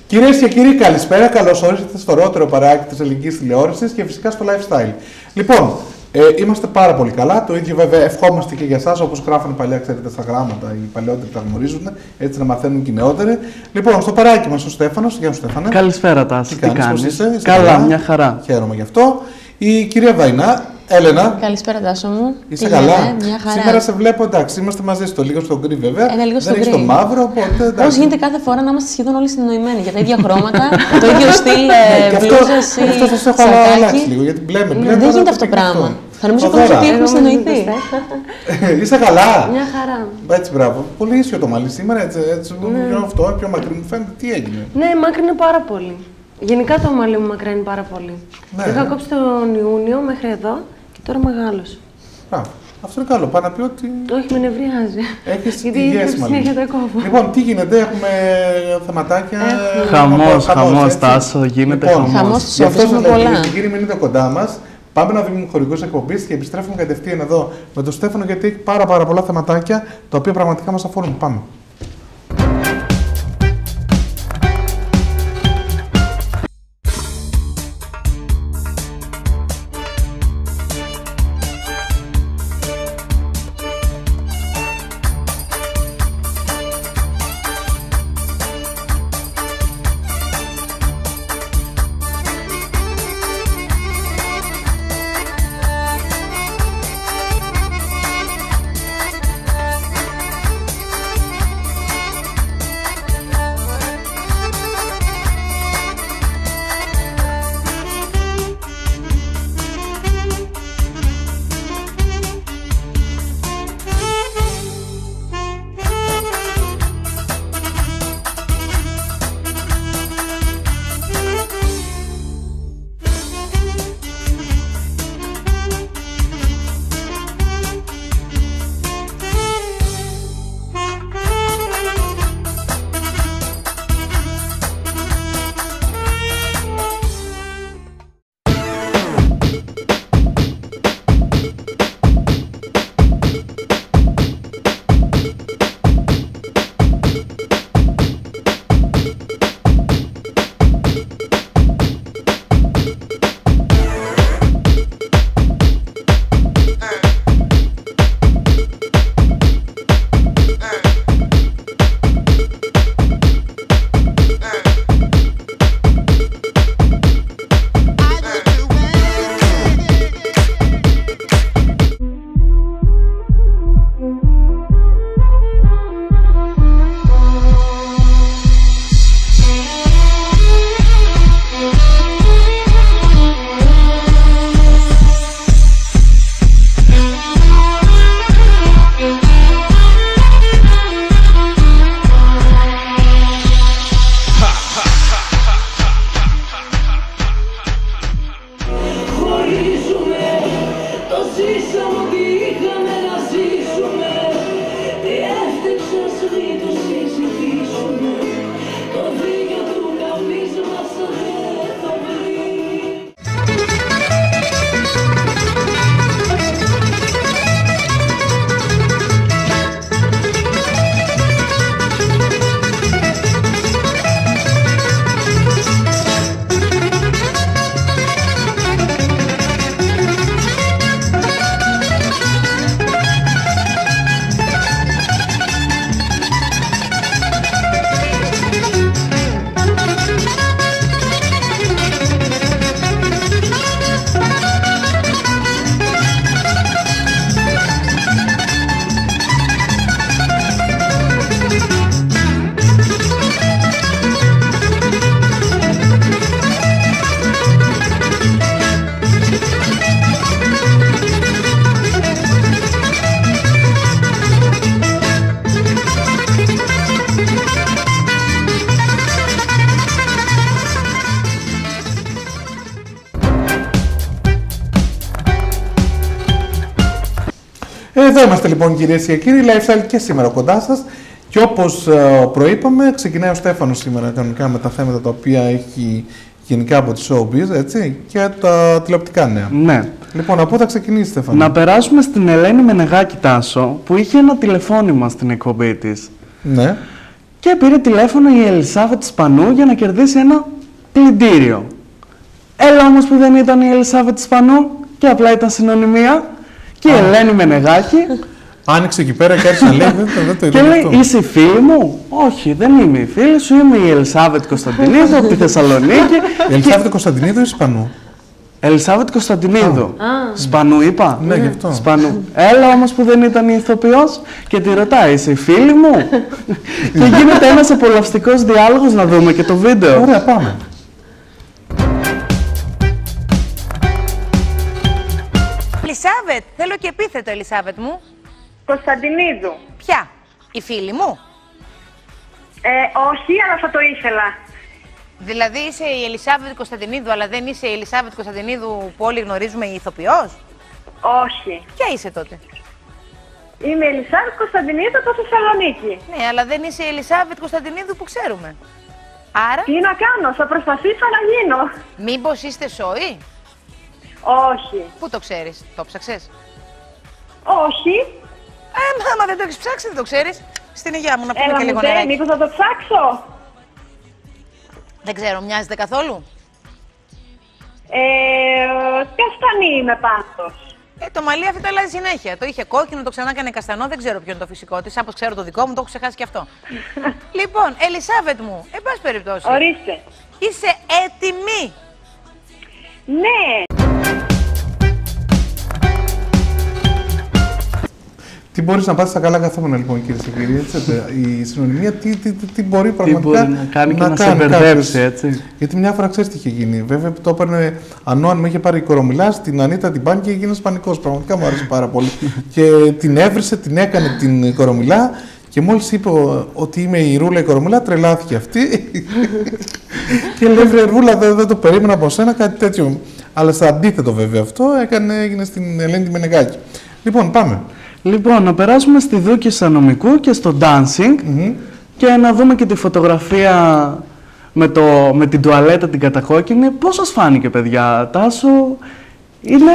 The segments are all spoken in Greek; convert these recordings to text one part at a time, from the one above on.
Κυρίες και κύριοι, καλησπέρα. Καλώς όρισατε στο ωραιότερο παρεάκι της ελληνικής τηλεόρασης και φυσικά στο lifestyle. Λοιπόν, είμαστε πάρα πολύ καλά. Το ίδιο βέβαια ευχόμαστε και για εσάς, όπως γράφανε παλιά, ξέρετε, στα γράμματα. Οι παλαιότεροι τα γνωρίζουν, έτσι να μαθαίνουν και οι νεότεροι. Λοιπόν, στο παρεάκι μας ο Στέφανος. Γεια σου, Στέφανε. Καλησπέρα, Τάση. Τι κάνεις? Είσαι καλά, μια χαρά. Χαίρομαι γι' αυτό. Η κυρία Βαϊνά. Έλενα. Καλησπέρα, Τάσο μου. Είσαι καλά? Μια χαρά. Σήμερα σε βλέπω, εντάξει, είμαστε μαζί στο λίγο στο γκρι βέβαια. Λίγο στο δεν έχεις το μαύρο, οπότε. Πώς γίνεται κάθε φορά να είμαστε σχεδόν όλοι συνεννοημένοι για τα ίδια χρώματα, το ίδιο στυλ μπλούζας ή αυτό σας έχω αλλάξει λίγο, γιατί μπλέμε. Δεν γίνεται αυτό το πράγμα. Θα νομίζω ότι έχουμε συνεννοηθεί. Είσαι καλά? Μια χαρά. Έτσι, μπράβο. Πολύ ίσιο το μαλλί σήμερα, έτσι πιο αυτό, πιο μακρύ μου φαίνεται. Τι έγινε? Ναι, μάκρυνε πάρα πολύ. Γενικά το μαλλί μου μακραίνει πάρα πολύ. Ναι. Είχα κόψει τον Ιούνιο μέχρι εδώ και τώρα μεγάλωσε. Μπράβο. Αυτό είναι καλό. Πάει να πει ότι. Όχι, με νευριάζει. Έχεις γιατί συνέχεια τα κόβω. Λοιπόν, τι γίνεται, έχουμε θεματάκια. Χαμός, Τάσο, γίνεται χαμός. Χαμός στις όποιες, έχουμε πολλά. Κυρίες και κύριοι, μείνετε κοντά μας. Πάμε να δούμε χορηγούς εκπομπής και επιστρέφουμε κατευθείαν εδώ με τον Στέφανο, γιατί έχει πάρα πολλά θεματάκια τα οποία πραγματικά μας αφορούν. Πάμε. Εδώ είμαστε λοιπόν, κυρίες και κύριοι, lifestyle και σήμερα κοντά σας. Και όπως προείπαμε, ξεκινάει ο Στέφανος σήμερα κανονικά με τα θέματα τα οποία έχει γενικά από τη showbiz, έτσι, και τα τηλεοπτικά νέα. Ναι. Λοιπόν, από πού θα ξεκινήσει, Στέφανο? Να περάσουμε στην Ελένη Μενεγάκη, Τάσο, που είχε ένα τηλεφώνημα στην εκπομπή της. Ναι. Και πήρε τηλέφωνο η Ελισάβετ Σπανού για να κερδίσει ένα πλυντήριο. Έλα όμως που δεν ήταν η Ελισάβετ Σπανού και απλά ήταν συνωνυμία. Και η Ελένη Μενεγάκη άνοιξε εκεί πέρα και άρχισε να λέει, δεν το και λέει, είσαι η φίλη μου? Όχι, δεν είμαι η φίλη σου, είμαι η Ελισάβετ Κωνσταντινίδου από τη Θεσσαλονίκη. Η Ελισάβετ Κωνσταντινίδου ή Σπανού? Ελισάβετ Κωνσταντινίδου. Σπανού είπα. Ναι, γι' αυτό. Σπανού. Έλα όμως που δεν ήταν η ηθοποιός και τη ρωτάει, είσαι η φίλη μου? Και γίνεται ένας απολαυστικός διάλογος, να δούμε και το βίντεο. Ωραία, πάμε. Ελισάβετ, θέλω και επίθετο, Ελισάβετ μου. Κωνσταντινίδου. Ποια? Η φίλη μου? Όχι, αλλά θα το ήθελα. Δηλαδή είσαι η Ελισάβετ Κωνσταντινίδου, αλλά δεν είσαι η Ελισάβετ Κωνσταντινίδου που όλοι γνωρίζουμε, η ηθοποιός? Όχι. Ποια είσαι τότε? Είμαι η Ελισάβετ Κωνσταντινίδου από Θεσσαλονίκη. Ναι, αλλά δεν είσαι η Ελισάβετ Κωνσταντινίδου που ξέρουμε. Άρα... Τι να κάνω, θα προσπαθήσω να γίνω. Μήπως είστε σόι? Όχι. Πού το ξέρεις, το ψάξες? Όχι. Άμα δεν το έχεις ψάξει, δεν το ξέρεις. Στην υγεία μου, να πούμε και λίγο νεράκι. Μήπως θα το ψάξω. Δεν ξέρω, μοιάζετε καθόλου? Καστανή είμαι πάντως. Το μαλλί αυτό αλλάζει συνέχεια. Το είχε κόκκινο, το ξανά έκανε καστανό, δεν ξέρω ποιο είναι το φυσικό της. Όπως ξέρω το δικό μου, το έχω ξεχάσει και αυτό. Λοιπόν, Ελισάβετ μου, εν πάση περιπτώσει. Ορίστε. Είσαι έτοιμη? Ναι. Τι μπορείς να πάθεις στα καλά καθόμενα, λοιπόν, κυρίες και κύριοι, έτσι, η συνωνυμία τι μπορεί πραγματικά να κάνει και να σε μπερδέψει, έτσι. Γιατί μια φορά ξέρεις τι είχε γίνει. Βέβαια, το έπαιρνε ανώνυμα, είχε πάρει η Κορομιλά, την Ανίτα την πάνη και έγινε πανικός. Πραγματικά μου άρεσε πάρα πολύ. Και την έβρισε, την έκανε την Κορομιλά και μόλις είπε ότι είμαι η Ρούλα η Κορομιλά, τρελάθηκε αυτή. Και λέει, βρε Ρούλα, δεν το περίμενα από σένα, κάτι τέτοιο. Αλλά στο αντίθετο, βέβαια, αυτό έγινε στην Ελένη τη Μενεγάκη. Λοιπόν, πάμε. Λοιπόν, να περάσουμε στη Δούκισσα Νομικού και στο dancing και να δούμε και τη φωτογραφία με την τουαλέτα την κατακόκκινη. Πώς σας φάνηκε, παιδιά? Τάσο, είναι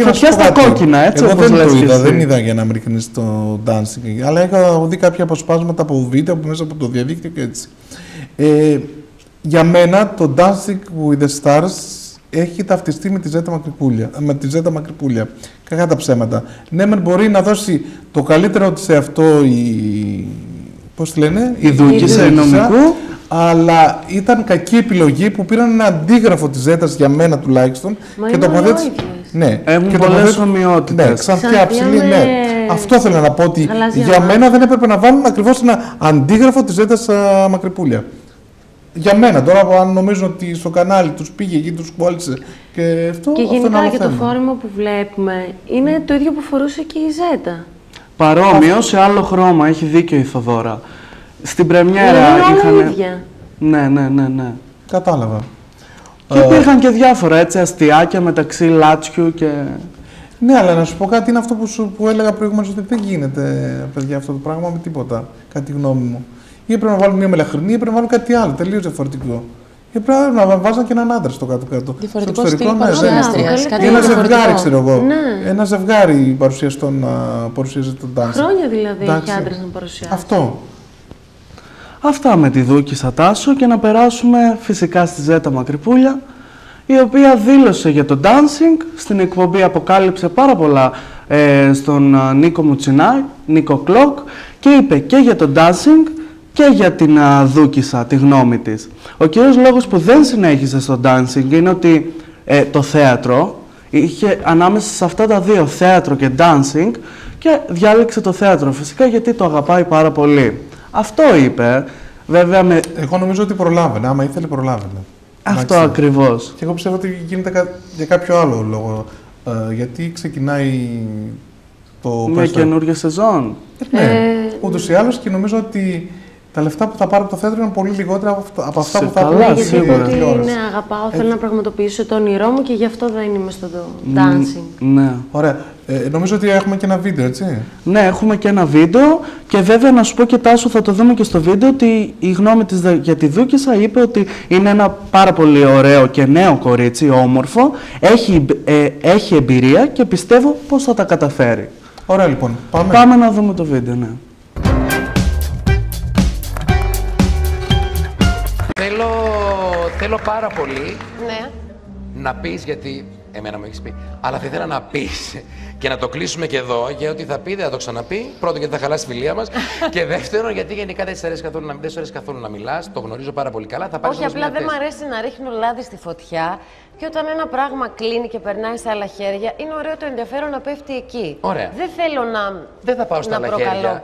φωτιά στα κόκκινα, έτσι? Εγώ όπως δεν το είδα, εσύ. δεν είδα για να μην ρίχνεις το dancing, αλλά είχα δει κάποια αποσπάσματα από βίντεο από μέσα από το διαδίκτυο και έτσι. Για μένα το Dancing with the Stars έχει ταυτιστεί με τη Ζέτα Μακρυπούλια. Κακά τα ψέματα. Ναι, μεν μπορεί να δώσει το καλύτερο της σε αυτό πώς τη λένε, η Δούκισσα Νομικού, αλλά ήταν κακή επιλογή που πήραν ένα αντίγραφο της Ζέτας για μένα τουλάχιστον. Μα και τοποθέτησε. Ναι, έχουν πολλές ομοιότητες. Ναι, ξανθιά ψηλή, ναι. Αυτό θέλω να πω ότι για μένα δεν έπρεπε να βάλουν ακριβώς ένα αντίγραφο της Ζέτας Μακρυπούλια. Για μένα, τώρα αν νομίζουν ότι στο κανάλι τους πήγε εκεί, τους κόλλησε και αυτό. Και αυτό γενικά και το φόρμα που βλέπουμε είναι το ίδιο που φορούσε και η Ζέτα. Παρόμοιο, σε άλλο χρώμα, έχει δίκιο η Θοδώρα. Στην πρεμιέρα είχαν. Ναι. Κατάλαβα. Και υπήρχαν και διάφορα έτσι αστιάκια μεταξύ Λάτσιου και. Ναι, αλλά να σου πω κάτι, είναι αυτό που έλεγα προηγουμένως, ότι δεν γίνεται, παιδιά, αυτό το πράγμα με τίποτα, κατά τη γνώμη μου. Ή πρέπει να βάλουν μια μελαχρινή, ή πρέπει να βάλουν κάτι άλλο, τελείως διαφορετικό. Ή πρέπει να βάζουν και έναν άντρα στο κάτω-κάτω. Διαφορετικό στυλ παρουσιάστριας. Ένα ζευγάρι, ξέρω εγώ. Ναι. Ένα ζευγάρι παρουσιαστών να παρουσιάζει τον dancing. Χρόνια δηλαδή έχει άντρες να παρουσιάζει. Αυτό. Αυτά με τη Δούκισσα Τάσο και να περάσουμε φυσικά στη Ζέτα Μακρυπούλια, η οποία δήλωσε για το dancing, στην εκπομπή αποκάλυψε πάρα πολλά στον Νίκο Μουτσινά, Νίκο Κλοκ, και είπε και για το dancing και για την Δούκισσα τη γνώμη της. Ο κύριος λόγος που δεν συνέχισε στο dancing είναι ότι το θέατρο είχε ανάμεσα σε αυτά τα δύο, θέατρο και dancing, και διάλεξε το θέατρο φυσικά γιατί το αγαπάει πάρα πολύ. Αυτό είπε, βέβαια με... Εγώ νομίζω ότι προλάβαινε, άμα ήθελε προλάβαινε. Αυτό ακριβώς. Και εγώ πιστεύω ότι γίνεται για κάποιο άλλο λόγο. Γιατί ξεκινάει μια καινούργια σεζόν. Ναι, ούτως ή άλλως, και νομίζω ότι τα λεφτά που θα πάρω από το θέατρο είναι πολύ λιγότερα από αυτά που θα πάρω από την τηλεόραση. Ναι, αγαπάω, θέλω να πραγματοποιήσω το όνειρό μου και γι' αυτό δεν είμαι στο dancing. Ναι. Ωραία. Νομίζω ότι έχουμε και ένα βίντεο, έτσι. Ναι, έχουμε και ένα βίντεο και βέβαια να σου πω και Τάσο, θα το δούμε και στο βίντεο, ότι η γνώμη της για τη Δούκισσα είπε ότι είναι ένα πάρα πολύ ωραίο και νέο κορίτσι, όμορφο, έχει εμπειρία και πιστεύω πως θα τα καταφέρει. Ωραία, λοιπόν. Πάμε να δούμε το βίντεο, ναι. Θέλω πάρα πολύ Ναι. να πεις, γιατί εμένα μου έχεις πει, αλλά θα ήθελα να πεις και να το κλείσουμε και εδώ, γιατί θα πει, δεν θα το ξαναπεί. Πρώτον, γιατί θα χαλάσει η φιλία μας. Και δεύτερον, γιατί γενικά δεν σου αρέσει καθόλου να μιλάς. Το γνωρίζω πάρα πολύ καλά. Θα Όχι, απλά δεν μου αρέσει να ρίχνω λάδι στη φωτιά. Και όταν ένα πράγμα κλείνει και περνάει σε άλλα χέρια, είναι ωραίο το ενδιαφέρον να πέφτει εκεί. Ωραία. Δεν θέλω να. Δεν θα πάω στα άλλα χέρια.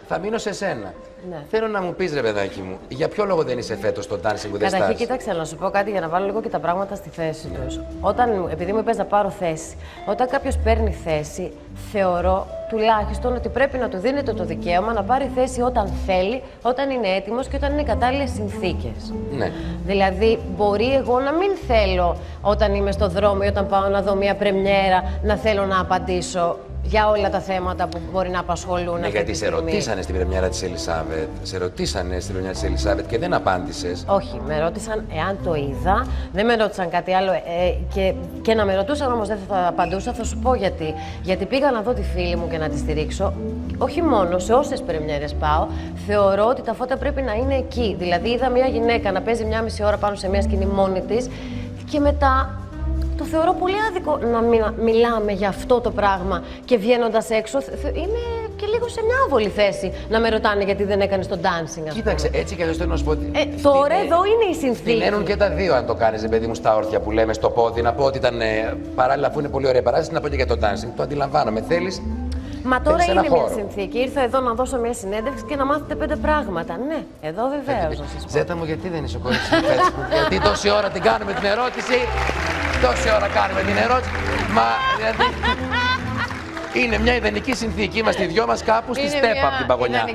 Θα μείνω σε σένα. Ναι. Θέλω να μου πεις, ρε παιδάκι μου, για ποιο λόγο δεν είσαι φέτος στο Dancing with the Stars? Καταρχήν, κοίταξε να σου πω κάτι για να βάλω λίγο και τα πράγματα στη θέση τους. Επειδή μου είπες να πάρω θέση, όταν κάποιος παίρνει θέση, θεωρώ τουλάχιστον ότι πρέπει να του δίνεται το δικαίωμα να πάρει θέση όταν θέλει, όταν είναι έτοιμος και όταν είναι κατάλληλες συνθήκες. Ναι. Δηλαδή, μπορεί εγώ να μην θέλω όταν είμαι στο δρόμο ή όταν πάω να δω μια πρεμιέρα να θέλω να απαντήσω για όλα τα θέματα που μπορεί να απασχολούν. Ναι, γιατί σε ρωτήσανε στην πρεμιέρα της Ελισάβετ. Σε ρωτήσανε στην πρεμιέρα της Ελισάβετ και δεν απάντησες. Όχι, με ρώτησαν εάν το είδα. Δεν με ρώτησαν κάτι άλλο. Και να με ρωτούσαν όμως δεν θα απαντούσα. Θα σου πω γιατί. Γιατί πήγα να δω τη φίλη μου και να τη στηρίξω. Όχι μόνο, σε όσες πρεμιέρες πάω, θεωρώ ότι τα φώτα πρέπει να είναι εκεί. Δηλαδή, είδα μια γυναίκα να παίζει 1,5 ώρα πάνω σε μια σκηνή μόνη της και μετά. Το θεωρώ πολύ άδικο να μιλάμε για αυτό το πράγμα και βγαίνοντας έξω. Είμαι και λίγο σε μια άβολη θέση να με ρωτάνε γιατί δεν έκανες το dancing. Κοίταξε, έτσι και αλλιώς θέλω να σου πω ότι. Τώρα εδώ είναι η συνθήκη. Τειναίνουν και τα δύο, αν το κάνεις, παιδί μου, στα όρθια που λέμε στο πόδι. Να πω ότι ήταν παράλληλα, αφού είναι πολύ ωραία παράσταση, να πω και για το dancing. Το αντιλαμβάνομαι. Θέλεις. Μα τώρα είναι χώρο. μια συνθήκη. Ήρθα εδώ να δώσω μια συνέντευξη και να μάθετε 5 πράγματα. Ναι, εδώ βεβαίως να σας πω. Ζέτα μου, γιατί δεν είσαι κορίτσι μου, γιατί τόση ώρα την κάνουμε την ερώτηση. Τόση ώρα κάνουμε την ερώτηση. Μα δηλαδή. Είναι μια ιδανική συνθήκη. Είμαστε οι δυο μας κάπου στη στέπα από την παγωνιά.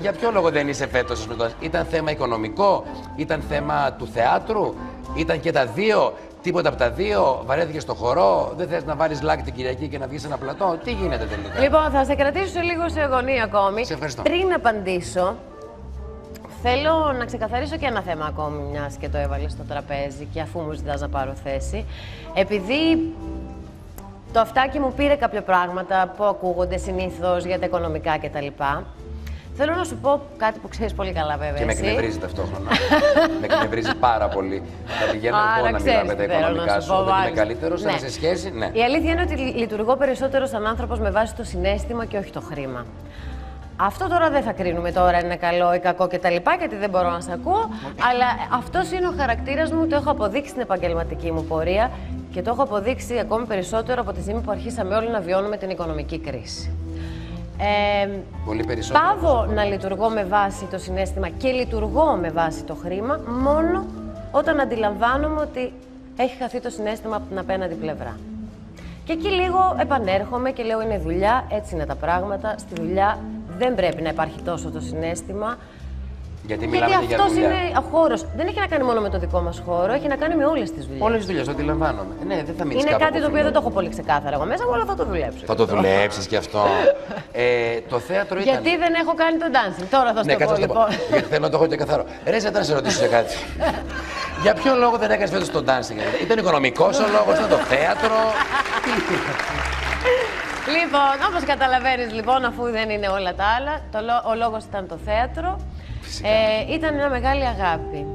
Για ποιο λόγο δεν είσαι φέτος? Ήταν θέμα οικονομικό, ήταν θέμα του θεάτρου, ήταν και τα δύο. Τίποτα από τα δύο, βαρέθηκε στο χορό, δεν θες να βάλεις λάκ την Κυριακή και να βγεις ένα πλατό. Τι γίνεται τελικά? Λοιπόν, θα σε κρατήσω λίγο σε αγωνία ακόμη. Σε ευχαριστώ. Πριν απαντήσω, θέλω να ξεκαθαρίσω και ένα θέμα ακόμη, μιας και το έβαλε στο τραπέζι και αφού μου ζητάς να πάρω θέση. Επειδή το αυτάκι μου πήρε κάποια πράγματα που ακούγονται συνήθως για τα οικονομικά κτλ. Θέλω να σου πω κάτι που ξέρεις πολύ καλά, βέβαια. Και με εκνευρίζει ταυτόχρονα. Με εκνευρίζει πάρα πολύ. Θα πηγαίνω εγώ να μιλάμε τα οικονομικά σου. Δεν είμαι καλύτερος, αλλά σε σχέση, ναι. Η αλήθεια είναι ότι λειτουργώ περισσότερο σαν άνθρωπος με βάση το συναίσθημα και όχι το χρήμα. Αυτό τώρα δεν θα κρίνουμε τώρα είναι καλό ή κακό κτλ. Γιατί δεν μπορώ να σε ακούω. Αλλά αυτός είναι ο χαρακτήρας μου, το έχω αποδείξει στην επαγγελματική μου πορεία και το έχω αποδείξει ακόμη περισσότερο από τη στιγμή που αρχίσαμε όλοι να βιώνουμε την οικονομική κρίση. Πολύ περισσότερο. Πάβω να λειτουργώ με βάση το συναίσθημα και λειτουργώ με βάση το χρήμα μόνο όταν αντιλαμβάνομαι ότι έχει χαθεί το συναίσθημα από την απέναντι πλευρά. Και εκεί λίγο επανέρχομαι και λέω είναι δουλειά, έτσι είναι τα πράγματα. Στη δουλειά δεν πρέπει να υπάρχει τόσο το συναίσθημα. Γιατί αυτός είναι ο χώρος. Δεν έχει να κάνει μόνο με το δικό μας χώρο, έχει να κάνει με όλες τις δουλειές. Όλες τις δουλειές, το αντιλαμβάνομαι. Ναι, δεν θα μείνεις είναι κάπου κάτι το οποίο δεν το έχω πολύ ξεκάθαρα εγώ μέσα μου, αλλά θα το δουλέψω. Θα το δουλέψεις κι αυτό. Το θέατρο ήταν. Γιατί δεν έχω κάνει το dancing. Τώρα θα σου το πω, λοιπόν. Γιατί θέλω να το έχω και καθαρό. Ρε, θα σε ρωτήσω σε κάτι. Για ποιο λόγο δεν έκανες φέτος το dancing? Ήταν οικονομικός ο λόγος, ήταν το θέατρο? Λοιπόν, όπως καταλαβαίνεις, λοιπόν, αφού δεν είναι όλα τα άλλα, ο λόγος ήταν το θέατρο. Ήταν μια μεγάλη αγάπη.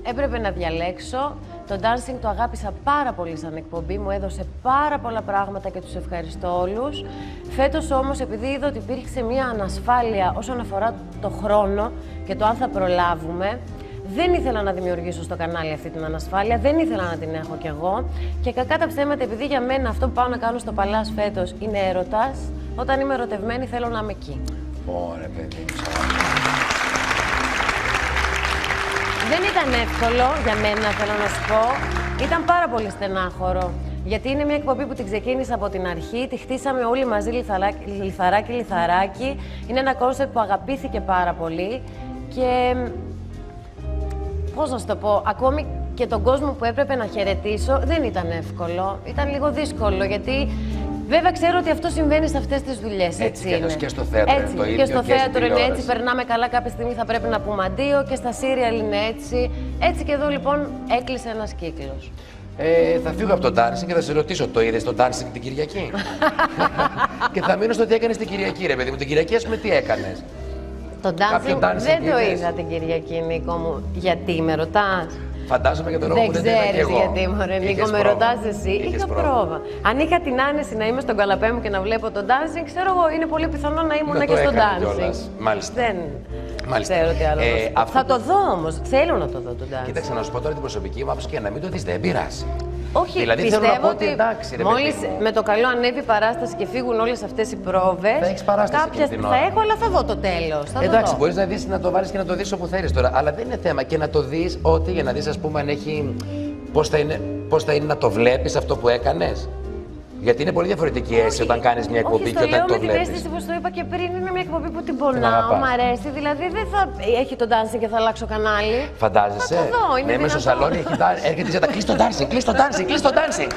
Έπρεπε να διαλέξω. Το dancing το αγάπησα πάρα πολύ σαν εκπομπή, μου έδωσε πάρα πολλά πράγματα και τους ευχαριστώ όλους. Φέτος όμως, επειδή είδα ότι υπήρξε μια ανασφάλεια όσον αφορά το χρόνο και το αν θα προλάβουμε, δεν ήθελα να δημιουργήσω στο κανάλι αυτή την ανασφάλεια, δεν ήθελα να την έχω κι εγώ. Και κακά τα ψέματα, επειδή για μένα αυτό που πάω να κάνω στο Παλάς φέτος είναι έρωτας, όταν είμαι ερωτευμένη θέλω να είμαι εκεί. Ωραία, παιδί. Δεν ήταν εύκολο για μένα, θέλω να σου πω. Ήταν πάρα πολύ στενάχωρο. Γιατί είναι μια εκπομπή που την ξεκίνησα από την αρχή, τη χτίσαμε όλοι μαζί λιθαράκι. Είναι ένα κόνσεπτ που αγαπήθηκε πάρα πολύ. Και πώς να σου το πω, ακόμη και τον κόσμο που έπρεπε να χαιρετήσω δεν ήταν εύκολο. Ήταν λίγο δύσκολο γιατί βέβαια ξέρω ότι αυτό συμβαίνει σε αυτές τις δουλειές. Έτσι είναι. Και στο θέατρο έτσι, είναι το ίδιο. Και στο θέατρο είναι έτσι. Περνάμε καλά, κάποια στιγμή θα πρέπει να πούμε αντίο και στα σύριαλ είναι έτσι. Έτσι και εδώ λοιπόν έκλεισε ένας κύκλος. Θα φύγω από το dancing και θα σε ρωτήσω, το είδες το dancing την Κυριακή? Και θα μείνω στο τι έκανες την Κυριακή, ρε παιδί μου. Την Κυριακή, ας πούμε, τι έκανες? Το dancing δεν το είδα την Κυριακή, Νίκο μου. Γιατί με ρωτάς? Φαντάζομαι για τον λόγο που δεν ξέρεις είδα και εγώ. γιατί, μωρέ Νίκο, με ρωτάς εσύ. Είχα πρόβα. Αν είχα την άνεση να είμαι στον καλαπέ μου και να βλέπω το dancing, ξέρω εγώ, είναι πολύ πιθανό να ήμουν και στο dancing. Μάλιστα. Δεν ξέρω τι άλλο. Θα το δω όμως. Θέλω να το δω το dancing. Κοίταξε να σου πω τώρα την προσωπική μου άποψη και να μην το δεις, δεν πειράζει. Όχι, δηλαδή, πιστεύω ότι εντάξει, μόλις με το καλό ανέβει η παράσταση και φύγουν όλες αυτές οι πρόβες, θα έχεις παράσταση θα έχω, αλλά θα δω το τέλος. Εντάξει, μπορείς να δεις, να το βάλεις και να το δεις όπου θέλεις τώρα, αλλά δεν είναι θέμα και να το δεις ότι για να δεις, ας πούμε, αν έχει, πώς θα είναι να το βλέπεις αυτό που έκανες. Γιατί είναι πολύ διαφορετική αίσθηση όταν κάνεις μια εκπομπή και όταν το βλέπεις. Με την αίσθηση που το είπα και πριν, είναι μια εκπομπή που την πονάω, μ' αρέσει. Δηλαδή δεν θα έχει το dancing και θα αλλάξω κανάλι. Φαντάζεσαι. Θα το δω, είναι να είμαι στο σαλόνι, έρχεται η Ζέτα, κλείς το dancing, κλείς το dancing, κλείς το dancing.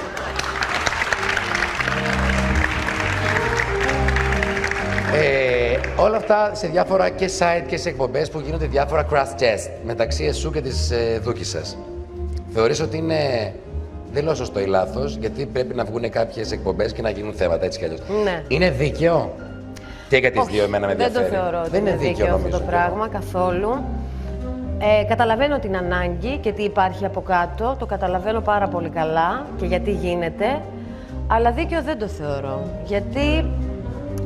Όλα αυτά σε διάφορα και site και σε εκπομπές που γίνονται διάφορα crash test μεταξύ εσού και της δούκης σας. Θεωρείς ότι είναι... Δεν λέω σωστό ή λάθος, γιατί πρέπει να βγουν κάποιες εκπομπές και να γίνουν θέματα έτσι κι αλλιώς. Ναι. Είναι δίκαιο? Και για τις δύο εμένα με ενδιαφέρει. Δεν το θεωρώ ότι είναι δίκαιο αυτό το πράγμα καθόλου. Καταλαβαίνω την ανάγκη και τι υπάρχει από κάτω, το καταλαβαίνω πάρα πολύ καλά και γιατί γίνεται, αλλά δίκαιο δεν το θεωρώ. Γιατί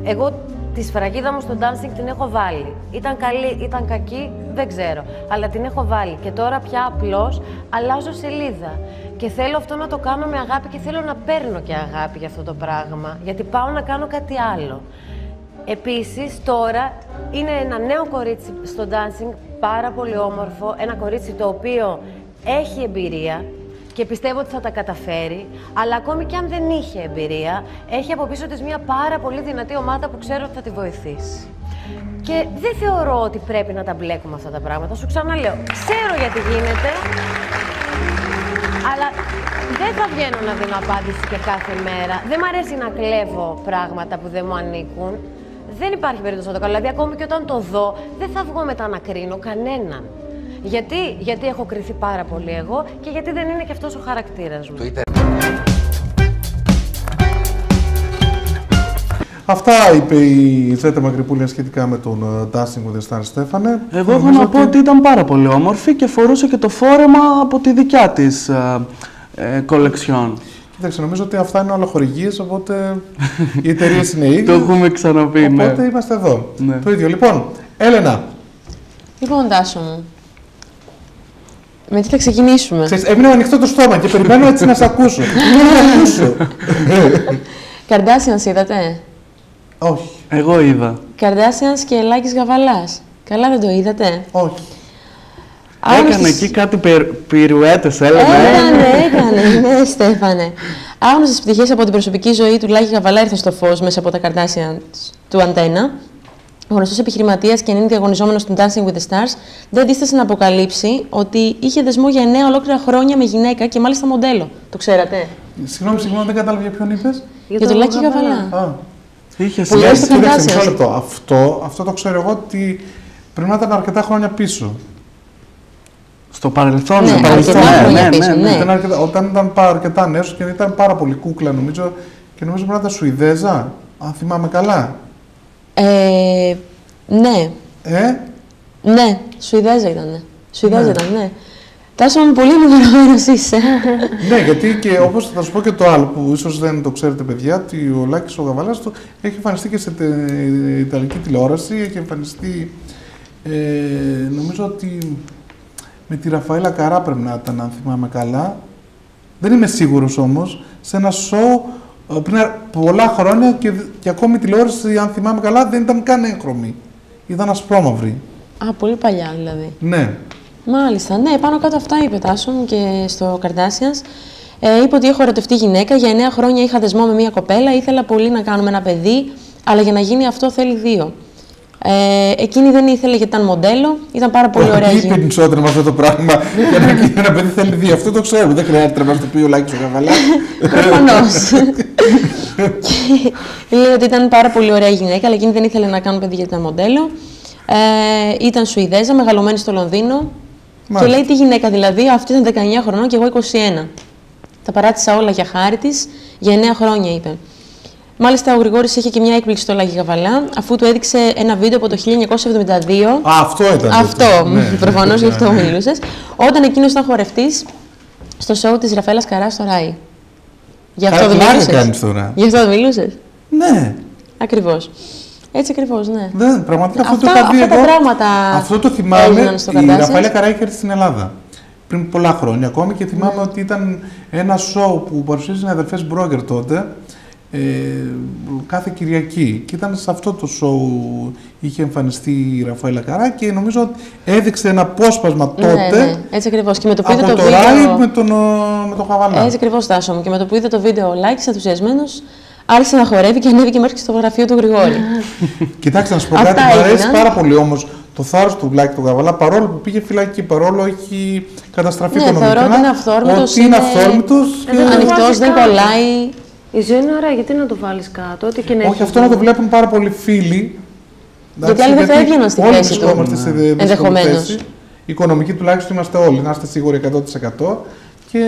εγώ τη σφραγίδα μου στο dancing την έχω βάλει. Ήταν καλή, ήταν κακή, δεν ξέρω. Αλλά την έχω βάλει και τώρα πια απλώς αλλάζω σελίδα. Και θέλω αυτό να το κάνω με αγάπη και θέλω να παίρνω και αγάπη για αυτό το πράγμα. Γιατί πάω να κάνω κάτι άλλο. Επίσης τώρα είναι ένα νέο κορίτσι στο dancing, πάρα πολύ όμορφο. Ένα κορίτσι το οποίο έχει εμπειρία και πιστεύω ότι θα τα καταφέρει, αλλά ακόμη και αν δεν είχε εμπειρία, έχει από πίσω της μια πάρα πολύ δυνατή ομάδα που ξέρω ότι θα τη βοηθήσει. Και δεν θεωρώ ότι πρέπει να τα μπλέκουμε αυτά τα πράγματα. Σου ξαναλέω, ξέρω γιατί γίνεται, αλλά δεν θα βγαίνω να δίνω απάντηση και κάθε μέρα. Δεν μ' αρέσει να κλέβω πράγματα που δεν μου ανήκουν. Δεν υπάρχει περίπτωση να το κάνω. Δηλαδή, ακόμη και όταν το δω, δεν θα βγω μετά να κρίνω κανέναν. Γιατί έχω κριθεί πάρα πολύ εγώ και γιατί δεν είναι και αυτός ο χαρακτήρας μου. Αυτά είπε η Ζέτα Μακρυπούλια σχετικά με τον Dancing with the Stars, Στέφανε. Εγώ έχω να πω ότι ήταν πάρα πολύ όμορφη και φορούσε και το φόρεμα από τη δικιά της κολεξιόν. Κοίταξε, νομίζω ότι αυτά είναι όλα χορηγίες, οπότε οι εταιρείες είναι ίδιες. Το έχουμε ξαναπεί, ναι. Οπότε είμαστε εδώ. Ναι. Το ίδιο. Λοιπόν, Έλενα. Λοιπόν, Τάσο μου. Με τι θα ξεκινήσουμε? Ξέρεις, έμεινε ανοιχτό το στόμα και περιμένω έτσι να σε ακούσω. Kardashians είδατε? Όχι. Εγώ είδα. Kardashians και Λάκης Γαβαλάς. Καλά δεν το είδατε? Όχι. Έκανε εκεί κάτι πυρουέτες, έλεγε. Έκανε, ναι, Στέφανε. Άγνωστες πτυχές από την προσωπική ζωή του Λάκη Γαβαλά ήρθαν στο φως μέσα από τα Kardashians του Αντένα. Ο γνωστός επιχειρηματίας και νυν διαγωνιζόμενος του Dancing with the Stars δεν δίστασε να αποκαλύψει ότι είχε δεσμό για 9 ολόκληρα χρόνια με γυναίκα και μάλιστα μοντέλο. Το ξέρατε? Συγγνώμη, δεν κατάλαβα για ποιον είπες. Για τον Λάκη Γαβαλά. Είχε σχέση. Αυτό το ξέρω εγώ ότι πρέπει να ήταν αρκετά χρόνια πίσω. Στο παρελθόν, ναι, όταν ήταν αρκετά νέος και ήταν πάρα πολύ κούκλα, νομίζω, και νομίζω πρέπει να ήταν Σουηδέζα, αν θυμάμαι καλά. Ναι. Ναι, Σουηδέζα ήταν. Σουηδέζα ήταν, ναι. Τάσο μου, πολύ ενημερωμένος είσαι. Ναι, γιατί και όπως θα σου πω και το άλλο που ίσως δεν το ξέρετε, παιδιά, ότι ο Λάκης ο Γαβαλάς έχει εμφανιστεί και σε ιταλική τηλεόραση, έχει εμφανιστεί, νομίζω ότι με τη Ραφαέλα Καρά πρέπει να ήταν, αν θυμάμαι καλά. Δεν είμαι σίγουρος όμως, σε ένα show πριν πολλά χρόνια και ακόμη η τηλεόραση, αν θυμάμαι καλά, δεν ήταν καν έγχρωμη. Ήταν ασπρόμαυρη. Α, πολύ παλιά δηλαδή. Ναι. Μάλιστα, ναι, πάνω κάτω αυτά είπε Τάσο μου και στο Kardashians. Είπε ότι έχω ερωτευτεί γυναίκα, για 9 χρόνια είχα δεσμό με μια κοπέλα, ήθελα πολύ να κάνουμε ένα παιδί, αλλά για να γίνει αυτό θέλει 2. Εκείνη δεν ήθελε γιατί ήταν μοντέλο, ήταν πάρα πολύ ωραία γυναίκα. Τι περισσότερο με αυτό το πράγμα, για να γίνει ένα παιδί θέλει 2, αυτό το ξέρουμε, δεν χρειάζεται να μας το πει ο Λάκης ο Γαβαλάς. Προφανώς. Λέει ότι ήταν πάρα πολύ ωραία γυναίκα, αλλά εκείνη δεν ήθελε να κάνουν παιδί γιατί ήταν μοντέλο. Ήταν Σουηδέζα, μεγαλωμένη στο Λονδίνο. Και λέει, τι γυναίκα δηλαδή, αυτή ήταν 19 χρονών και εγώ 21. Τα παράτησα όλα για χάρη της, για 9 χρόνια είπε. Μάλιστα, ο Γρηγόρης είχε και μια έκπληξη στο Λάκη Γαβαλά, αφού του έδειξε ένα βίντεο από το 1972. Αυτό ήταν. Αυτό, προφανώς γι' αυτό μιλούσες. Όταν εκείνος ήταν χορευτής στο σοου της Ραφαέλας Καρά στο Ράι. Γι' αυτό δεν μιλούσες. Γι' αυτό δεν μιλούσες. Ναι. Ακριβώς. Έτσι ακριβώς, ναι. Πραγματικά αυτά τα πράγματα. Αυτό το θυμάμαι. Η Ραφαέλα Καρά είχε έρθει στην Ελλάδα πριν πολλά χρόνια ακόμη και θυμάμαι ότι ήταν ένα σοου που παρουσίαζαν οι αδερφές Μπρόγκερ τότε. Κάθε Κυριακή. Και ήταν σε αυτό το σοου είχε εμφανιστεί η Ραφαέλα Καρά και νομίζω ότι έδειξε ένα απόσπασμα τότε. Ναι, έτσι ακριβώς. Και με το που είδε από το το Ράι βίντεο. με τον Χαβαλά. Έτσι ακριβώς, Τάσο μου. Και με το που είδε το βίντεο, ο Λάκης ενθουσιασμένος άρχισε να χορεύει και ανέβηκε μέχρι στο γραφείο του Γρηγόρη. Κοιτάξτε, να σου πω κάτι. Μου αρέσει πάρα πολύ όμως το θάρρος του Λάκη του Χαβαλά, παρόλο που πήγε φυλακή, παρόλο έχει καταστραφεί οικονομικά. Θεωρώ ότι είναι αυθόρμητος. Είναι αυθόρμητος. Ανοιχτός, δεν κολλάει. Η ζωή είναι ωραία, γιατί να το βάλεις κάτω, ό,τι και να Όχι, αυτό να το βλέπουν πάρα πολλοί φίλοι. Γιατί άλλοι δεν θα έβγαιναν στη θέση του. Ενδεχομένως. Οι οικονομικοί τουλάχιστον είμαστε όλοι, να είστε σίγουροι 100%. Και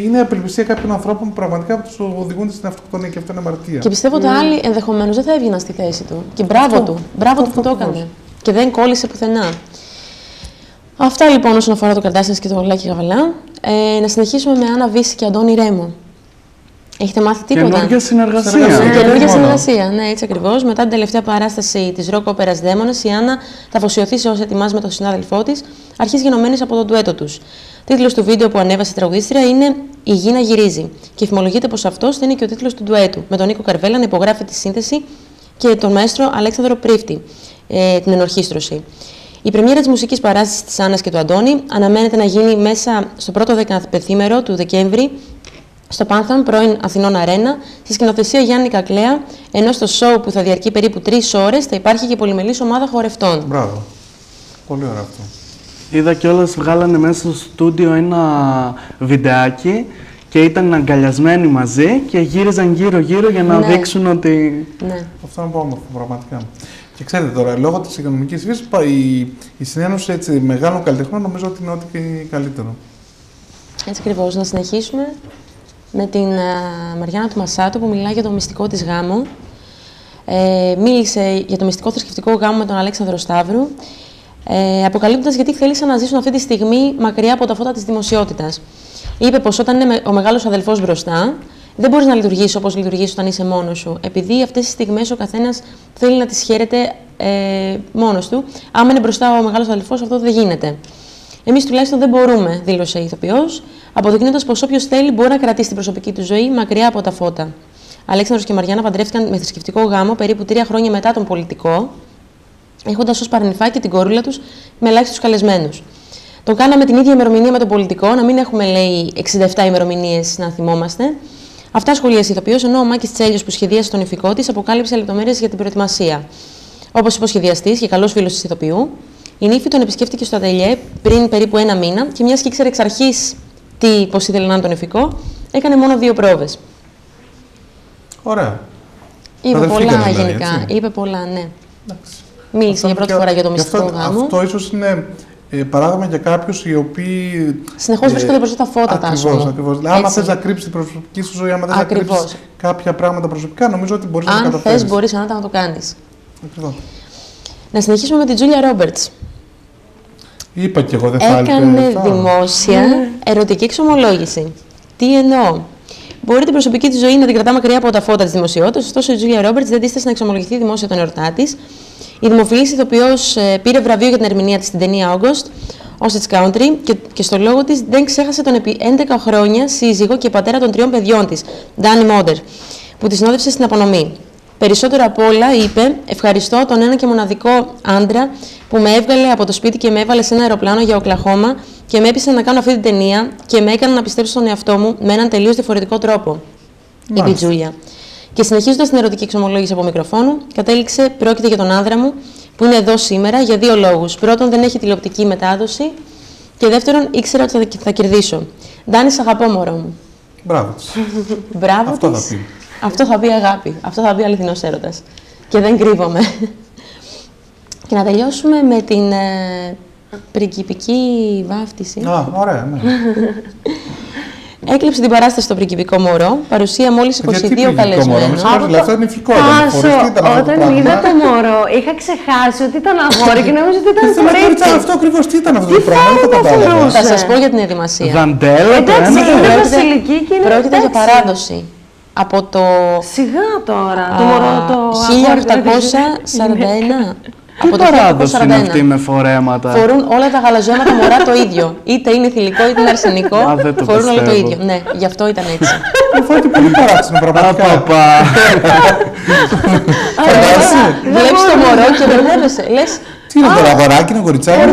είναι απελπισία κάποιων ανθρώπων που πραγματικά τους οδηγούν στην αυτοκτονία και αυτό είναι αμαρτία. Και πιστεύω ότι άλλοι ενδεχομένως δεν θα έβγαιναν στη θέση του. Και μπράβο του. Μπράβο του που το έκανε. Και δεν κόλλησε πουθενά. Αυτά λοιπόν όσον αφορά το Kardashians και το Λάκη Γαβαλά. Να συνεχίσουμε με Άννα Βύση και Αντώνη Ρέμο. Έχετε μάθει τίποτα? Καινούργια συνεργασία. Καινούργια συνεργασία, ναι, έτσι ακριβώς. Μετά την τελευταία παράσταση της Rock Operas Δαίμονας, η Άννα θα αφοσιωθεί σε όσα ετοιμάζει με τον συνάδελφό της, αρχής γενομένης από το ντουέτο τους. Τίτλος του βίντεο που ανέβασε η τραγουδίστρια είναι «Η γη να γυρίζει» και φημολογείται πως αυτός θα είναι και ο τίτλος του ντουέτου, με τον Νίκο Καρβέλα να υπογράφει τη σύνθεση και τον μαέστρο Αλέξανδρο Πρίφτη, την ενορχήστρωση. Η πρεμιέρα της μουσικής παράστασης της Άννας και του Αντώνη αναμένεται να γίνει μέσα στο πρώτο δεκαπενθήμερο του Δεκέμβρη στο Πάνθαμ, πρώην Αθηνών Αρένα, στη σκηνοθεσία Γιάννη Κακλέα, ενώ στο σοου που θα διαρκεί περίπου 3 ώρες θα υπάρχει και πολυμελής ομάδα χορευτών. Μπράβο. Πολύ ωραίο αυτό. Είδα κιόλας βγάλανε μέσα στο στούντιο ένα βιντεάκι και ήταν αγκαλιασμένοι μαζί και γύριζαν γύρω-γύρω για να δείξουν ότι... Ναι. Αυτό είναι όμορφο, πραγματικά. Και ξέρετε τώρα, λόγω της οικονομικής φύσης, η συνένωση έτσι, μεγάλων καλλιτεχνών νομίζω ότι είναι ό,τι καλύτερο. Έτσι ακριβώς. Να συνεχίσουμε με την Μαριάννα του Μασάτου που μιλάει για το μυστικό της γάμο. Μίλησε για το μυστικό θρησκευτικό γάμο με τον Αλέξανδρο Σταύρου, αποκαλύπτοντας γιατί θέλησαν να ζήσουν αυτή τη στιγμή μακριά από τα φώτα της δημοσιότητας. Είπε πως όταν είναι ο μεγάλος αδελφός μπροστά, δεν μπορείς να λειτουργήσεις όπως λειτουργείς όταν είσαι μόνος σου. Επειδή αυτές τις στιγμές ο καθένας θέλει να τις χαίρεται μόνος του. Άμα είναι μπροστά ο μεγάλος αδελφός, αυτό δεν γίνεται. Εμείς τουλάχιστον δεν μπορούμε, δήλωσε η ηθοποιός, αποδεικνύοντας πως όποιος θέλει μπορεί να κρατήσει την προσωπική του ζωή μακριά από τα φώτα. Αλέξανδρος και Μαριάννα παντρεύτηκαν με θρησκευτικό γάμο περίπου 3 χρόνια μετά τον πολιτικό, έχοντας ως παρανυφάκι την κορούλα τους με ελάχιστους καλεσμένους. Τον κάναμε την ίδια ημερομηνία με τον πολιτικό, να μην έχουμε, λέει, 67 ημερομηνίες να θυμόμαστε. Αυτά σχολίασε η ηθοποιός, ενώ ο Μάκης Τσέλιος που σχεδίασε τον ηφικό της αποκάλυψε λεπτομέρειες για την προετοιμασία. Όπως είπε ο σχεδιαστής και καλός φίλος της ηθοποιού, η νύφη τον επισκέφτηκε στο ατελιέ πριν περίπου 1 μήνα και μιας και ήξερε εξ αρχής πώς ήθελε να είναι τον ηφικό, έκανε μόνο 2 πρόβες. Ωραία. Είπε πολλά γενικά. Είπε πολλά, ναι. Εντάξει. Μίλησε για πρώτη φορά για το μυστικό γάμο. Αυτό ίσως είναι παράδειγμα για κάποιους οι οποίοι. Συνεχώς βρίσκονται μπροστά τα φώτα, Τάσο. Ακριβώς. Άμα θες να κρύψεις την προσωπική σου ζωή, άμα θες να κρύψεις κάποια πράγματα προσωπικά, νομίζω ότι μπορείς να τα καταφέρεις. Αν θες, μπορείς ανάτα να το κάνεις. Ακριβώς. Να συνεχίσουμε με την Τζούλια Ρόμπερτς. Είπα και εγώ, δεν θα έκανε δημόσια ερωτική εξομολόγηση. Τι εννοώ? Μπορεί την προσωπική της ζωή να την κρατά μακριά από τα φώτα της δημοσιότητας, ωστόσο η Τζούλια Ρόμπερτς δεν δίστασε να εξομολογηθεί δημόσια τον ερωτά της. Η δημοφιλής ηθοποιός πήρε βραβείο για την ερμηνεία της στην ταινία August, Osage Country, και στο λόγο της δεν ξέχασε τον επί 11 χρόνια σύζυγο και πατέρα των 3 παιδιών της, Danny Moder, που τη συνόδευσε στην απονομή. Περισσότερο απ' όλα είπε: «Ευχαριστώ τον ένα και μοναδικό άντρα που με έβγαλε από το σπίτι και με έβαλε σε ένα αεροπλάνο για Οκλαχώμα και με έπεισε να κάνω αυτή την ταινία και με έκανε να πιστέψω στον εαυτό μου με έναν τελείως διαφορετικό τρόπο», είπε η Τζούλια. Και συνεχίζοντας την ερωτική εξομολόγηση από μικροφόνου, κατέληξε: «Πρόκειται για τον άνδρα μου που είναι εδώ σήμερα για 2 λόγους. Πρώτον, δεν έχει τηλεοπτική μετάδοση. Και δεύτερον, ήξερα ότι θα κερδίσω. Ντάνη, σ' αγαπώ, μωρό μου». Μπράβο. Μπράβο. Αυτό θα πει. Αυτό θα πει αγάπη. Αυτό θα πει αληθινός έρωτας. Και δεν κρύβομαι. Και να τελειώσουμε με την πριγκιπική βάφτιση. Ωραία, ναι. Έκλειψε την παράσταση στο πριγκιπικό μωρό, παρουσία μόλις 22 καλεσμένους. Αυτό είναι φυσικό. Όταν είδα το μωρό, είχα ξεχάσει ότι ήταν αγόρι και νόμιζα ότι ήταν κορίτσι. Αυτό ακριβώς τι ήταν αυτό το πράγμα. Θα σας πω για την ετοιμασία. Δαντέλα, Εντάξει, είναι βασιλική και είναι. Πρόκειται για παράδοση. Από το Σιγά τώρα. Το μωρό το 1841. Τι παράδοση είναι αυτή με φορέματα? Φορούν όλα τα γαλαζιώματα μωρά το ίδιο. Είτε είναι θηλυκό είτε είναι αρσενικό. Φορούν όλα το ίδιο. Ναι, γι' αυτό ήταν έτσι. Μου φαίνεται πολύ παράξενο πραγματικά. Βλέπεις το μωρό και μπερδεύεσαι. Λες, τι είναι τώρα, αγοράκι, είναι κοριτσάκι?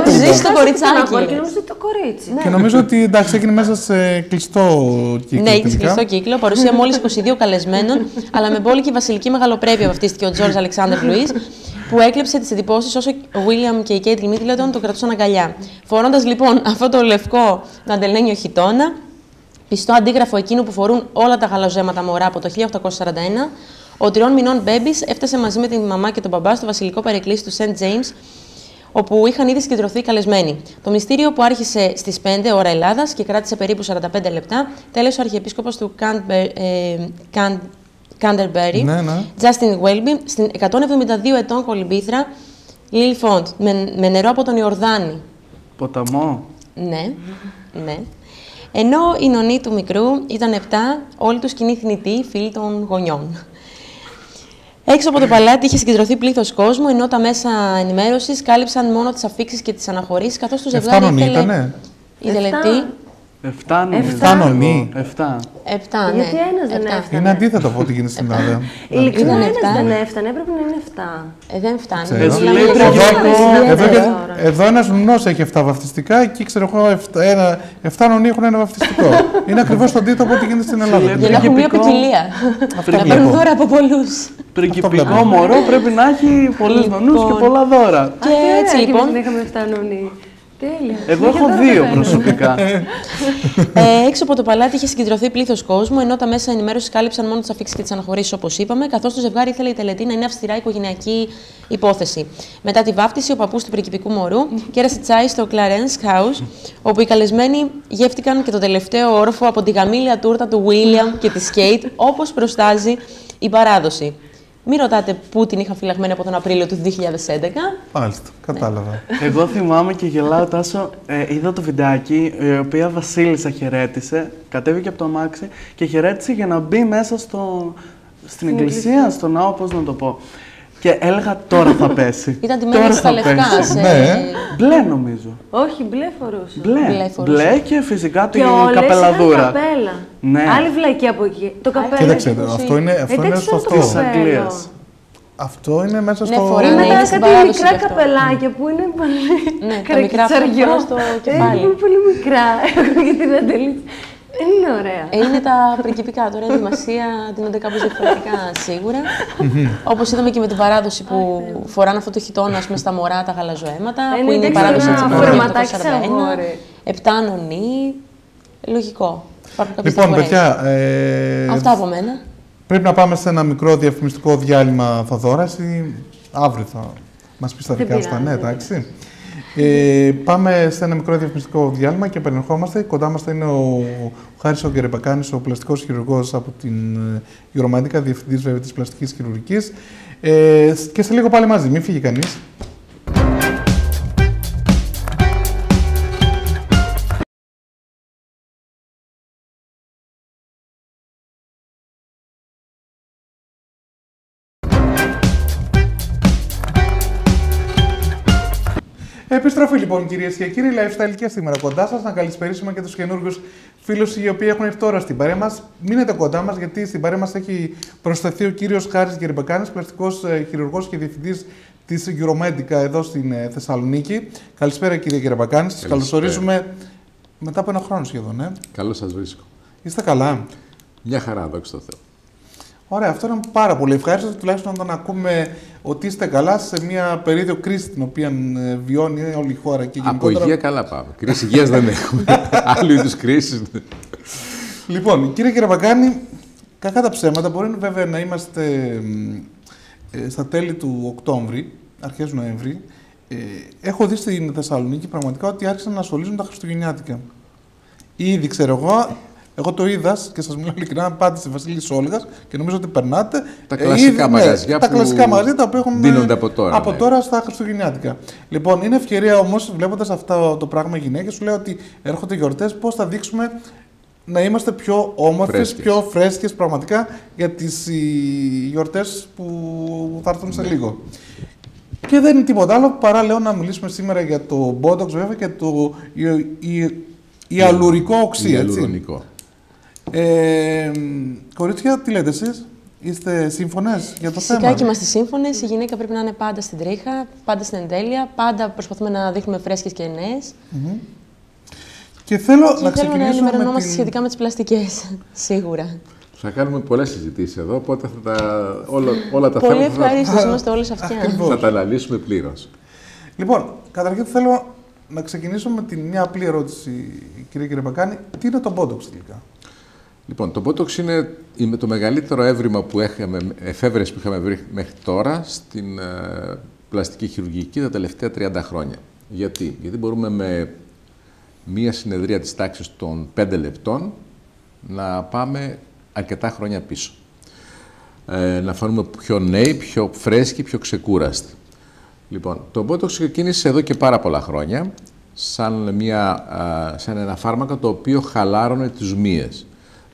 το ζεις το κοριτσάκι. Το κορίτσι. Και νομίζω ότι εντάξει, έγινε μέσα σε κλειστό κύκλο. Ναι, έγινε σε κλειστό κύκλο. Παρουσία μόλις 22 καλεσμένων, αλλά με μπόλικη βασιλική μεγαλοπρέπεια βαφτίστηκε ο Τζορτζ Αλεξάνδερ Λουίς, που έκλεψε τις εντυπώσεις όσο ο Βίλιαμ και η Κέιτ Μίτλετον το κρατούσαν αγκαλιά. Φορώντας λοιπόν αυτό το λευκό δαντελένιο χιτώνα, πιστό αντίγραφο εκείνου που φορούν όλα τα γαλαζέματα μωρά από το 1841, ο 3 μηνών Μπέμπης έφτασε μαζί με τη μαμά και τον μπαμπά στο βασιλικό παρεκκλήσι του Σεντ Τζέιμς, όπου είχαν ήδη συγκεντρωθεί καλεσμένοι. Το μυστήριο που άρχισε στις 5 ώρα Ελλάδας και κράτησε περίπου 45 λεπτά, τέλεσε ο Αρχιεπίσκοπος του Κάντερμπερι, Τζάστιν Γουέλμπι, στην 172 ετών κολυμπήθρα Λίλ Φοντ, με νερό από τον Ιορδάνη. Ποταμό. Ναι, ναι. Ενώ οι νονοί του μικρού ήταν 7, όλοι τους κοινοί θνητοί, φίλοι των γονιών. Έξω από το παλάτι είχε συγκεντρωθεί πλήθος κόσμου, ενώ τα μέσα ενημέρωσης κάλυψαν μόνο τις αφίξεις και τις αναχωρήσεις, καθώς το ζευγάρι ήθελε... Η τελετή... 7 νονοί. 7, ναι. Γιατί ένας δεν έφτανε. Είναι αντίθετο από ό,τι γίνεται στην Ελλάδα. Ειλικρινά ένας δεν έφτανε, έπρεπε να είναι 7. Δεν φτάνει. Εδώ ένας νονός έχει 7 βαφτιστικά, εκεί ξέρω εγώ 7 νονοί έχουν ένα βαφτιστικό. Είναι ακριβώς το αντίθετο από ό,τι γίνεται στην Ελλάδα. Για να έχουμε μια ποικιλία. Να παίρνουν δώρα από πολλούς. Πριγκιπικό μωρό πρέπει να έχει πολλούς νονούς και πολλά δώρα. Και έτσι λοιπόν. Δεν είχαμε 7 νονοί. Εγώ έχω 2 προσωπικά. Έξω από το παλάτι είχε συγκεντρωθεί πλήθος κόσμου, ενώ τα μέσα ενημέρωσης κάλυψαν μόνο τις αφίξεις και τις αναχωρήσεις, όπως είπαμε, καθώς το ζευγάρι ήθελε η τελετή να είναι αυστηρά οικογενειακή υπόθεση. Μετά τη βάφτιση, ο παππούς του πριγκιπικού μωρού κέρασε τσάι στο Clarence House, όπου οι καλεσμένοι γεύτηκαν και το τελευταίο όροφο από τη γαμήλια τούρτα του William και της Kate, όπως προστάζει η παράδοση. Μην ρωτάτε πού την είχα φυλαγμένη από τον Απρίλιο του 2011. Μάλιστα, κατάλαβα. Εγώ θυμάμαι και γελάω, Τάσο, είδα το βιντεάκι, η οποία Βασίλισσα χαιρέτησε, κατέβηκε από το αμάξι και χαιρέτησε για να μπει μέσα στην εκκλησία, στο ναό, πώς να το πω. Και έλεγα τώρα θα πέσει. Ήταν τη μέρα στα λευκά. Μπλε νομίζω. Όχι, μπλε φορούσε. Μπλε και φυσικά την καπελαδούρα. Ναι. Άλλη βλακή από εκεί. Το καπέλο. Κοίταξε, αυτό είναι σωστό. Της Αγγλίας. Αυτό είναι μέσα στο... Είναι μετά κάτι μικρά καπελάκια που είναι πολύ... Ναι, τα μικρά φορά στο κεφάλι. Είναι πολύ μικρά. Έχω και την Αντελή. Είναι ωραία. Είναι τα πριγκιπικά. Τώρα η ετοιμασία δίνονται κάπως διαφορετικά σίγουρα. Όπως είδαμε και με την παράδοση που φοράνε αυτό το χιτόνα στα μωρά τα γαλαζοαίματα. Που είναι η παράδοση της εποχής του 1941. 7 νονοί. Λογικό. Λοιπόν, παιδιά. Αυτά από μένα. Πρέπει να πάμε σε ένα μικρό διαφημιστικό διάλειμμα, Θοδώρα. Εσύ αύριο θα μας πεις τα δικά σου τα νέα, εντάξει. Πάμε σε ένα μικρό διαφημιστικό διάλειμμα και επανερχόμαστε. Κοντά μας θα είναι ο Χάρης ο Γκερεμπακάνης, ο πλαστικός χειρουργός από την Euromedica, διευθυντής βέβαια της πλαστικής χειρουργικής. Και σε λίγο πάλι μαζί, μην φύγει κανείς. Επιστροφή λοιπόν, κυρίες και κύριοι, lifestyle και σήμερα κοντά σας. Να καλησπερίσουμε και τους καινούργιους φίλους οι οποίοι έχουν έρθει τώρα στην παρέα μας. Μείνετε κοντά μας, γιατί στην παρέα μας έχει προσθεθεί ο κύριος Χάρης Γκερεμπακάνης, πλαστικός χειρουργός και διευθυντής της Euromedica εδώ στην Θεσσαλονίκη. Καλησπέρα, κύριε Γκερεμπακάνη. Σας καλωσορίζουμε μετά από ένα χρόνο σχεδόν. Καλώς σας βρίσκω. Είστε καλά? Μια χαρά, δόξα τω Θεώ. Ωραία, αυτό είναι πάρα πολύ ευχάριστο, τουλάχιστον όταν ακούμε ότι είστε καλά σε μια περίοδο κρίση την οποία βιώνει όλη η χώρα. Και από υγεία καλά πάμε. Κρίση υγείας δεν έχουμε. Άλλου είδους κρίσεις. Λοιπόν, κύριε Γκερεμπακάνη, κακά τα ψέματα, μπορεί βέβαια να είμαστε στα τέλη του Οκτώβρη, αρχές Νοέμβρη. Έχω δει στην Θεσσαλονίκη πραγματικά ότι άρχισαν να ασχολίζουν τα Χριστουγεννιάτικα. Ήδη ξέρω εγώ το είδα και σας μιλάω ειλικρινά, απάντησε Βασίλης Όλγας και νομίζω ότι περνάτε. Τα κλασικά μαγαζιά τα κλασικά μαγαζιά τα οποία έχουν δίνονται από τώρα. Από τώρα στα Χριστουγεννιάτικα. Λοιπόν, είναι ευκαιρία όμως, βλέποντας αυτό το πράγμα οι γυναίκες, σου λέω ότι έρχονται γιορτές, πώς θα δείξουμε να είμαστε πιο όμορφες, πιο φρέσκες πραγματικά για τις γιορτές που θα έρθουν σε λίγο. Και δεν είναι τίποτα άλλο παρά, λέω, να μιλήσουμε σήμερα για το Botox βέβαια και το ιαλουρικό οξύ, έτσι. Κορίτσια, τι λέτε εσείς, είστε σύμφωνες για το θέμα? Φυσικά και είμαστε σύμφωνες. Η γυναίκα πρέπει να είναι πάντα στην τρίχα, πάντα στην εντέλεια, πάντα προσπαθούμε να δείχνουμε φρέσκες και νέες. Και θέλω να ξεκινήσουμε να ενημερωνόμαστε σχετικά με τις πλαστικές, σίγουρα. Θα κάνουμε πολλές συζητήσεις εδώ, οπότε όλα τα θέματα πολύ ευχαρίστως, είμαστε όλες αυτιά. Θα τα αναλύσουμε πλήρως. Λοιπόν, καταρχήν θέλω να ξεκινήσω με την μια απλή ερώτηση, κύριε Κυριακάκη. Τι είναι το Botox τελικά? Λοιπόν, το Botox είναι το μεγαλύτερο έβριμα που εφεύρεση που είχαμε βρει μέχρι τώρα στην πλαστική χειρουργική τα τελευταία 30 χρόνια. Γιατί μπορούμε με μία συνεδρία της τάξης των 5 λεπτών να πάμε αρκετά χρόνια πίσω. Να φανούμε πιο νέοι, πιο φρέσκοι, πιο ξεκούραστοι. Λοιπόν, το Botox ξεκίνησε εδώ και πάρα πολλά χρόνια σαν ένα φάρμακο το οποίο χαλάρωνε τις μύες.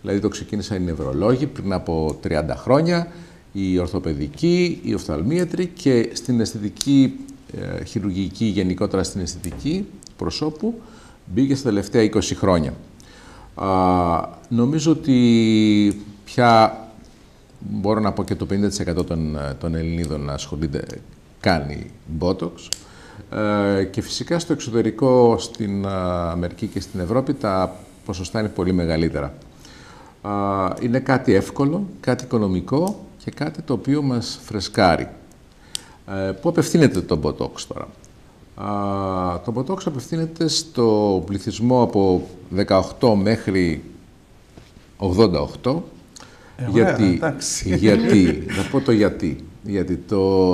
Δηλαδή το ξεκίνησαν οι νευρολόγοι πριν από 30 χρόνια, οι ορθοπαιδικοί, οι οφθαλμίατροι και στην αισθητική χειρουργική, γενικότερα στην αισθητική προσώπου, μπήκε στα τελευταία 20 χρόνια. Νομίζω ότι πια μπορώ να πω και το 50% των Ελληνίδων να ασχολείται, κάνει Botox. Και φυσικά στο εξωτερικό, στην Αμερική και στην Ευρώπη, τα ποσοστά είναι πολύ μεγαλύτερα. Είναι κάτι εύκολο, κάτι οικονομικό και κάτι το οποίο μας φρεσκάρει. Πού απευθύνεται το Botox τώρα? Το Botox απευθύνεται στο πληθυσμό από 18 μέχρι 88. Γιατί, να πω το γιατί. Γιατί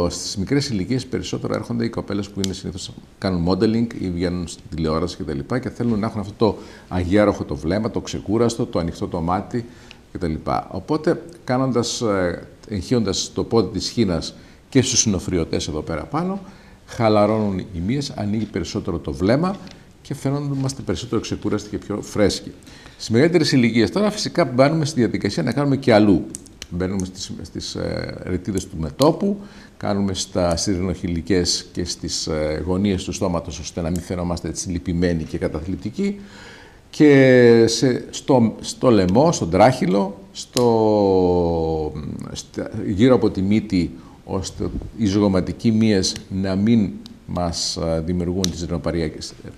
στις μικρές ηλικίες περισσότερο έρχονται οι κοπέλες που είναι συνήθως κάνουν modeling ή βγαίνουν στην τηλεόραση κτλ. Και θέλουν να έχουν αυτό το αγέροχο το βλέμμα, το ξεκούραστο, το ανοιχτό το μάτι κτλ. Οπότε, εγχύοντας το πόδι της χήνας και στους συνοφριωτές εδώ πέρα πάνω, χαλαρώνουν οι μύες, ανοίγει περισσότερο το βλέμμα και φαίνομαστε περισσότερο ξεκούραστοι και πιο φρέσκοι. Στις μεγαλύτερες ηλικίες τώρα φυσικά μπαίνουμε στη διαδικασία να κάνουμε και αλλού. Μπαίνουμε στις ρητίδες του μετώπου, κάνουμε στις ρινοχυλικές και στις γωνίες του στόματος ώστε να μην φαινόμαστε έτσι λυπημένοι και καταθλιπτικοί και στο λαιμό, στον τράχυλο, γύρω από τη μύτη ώστε οι ζυγωματικοί μύες να μην μας δημιουργούν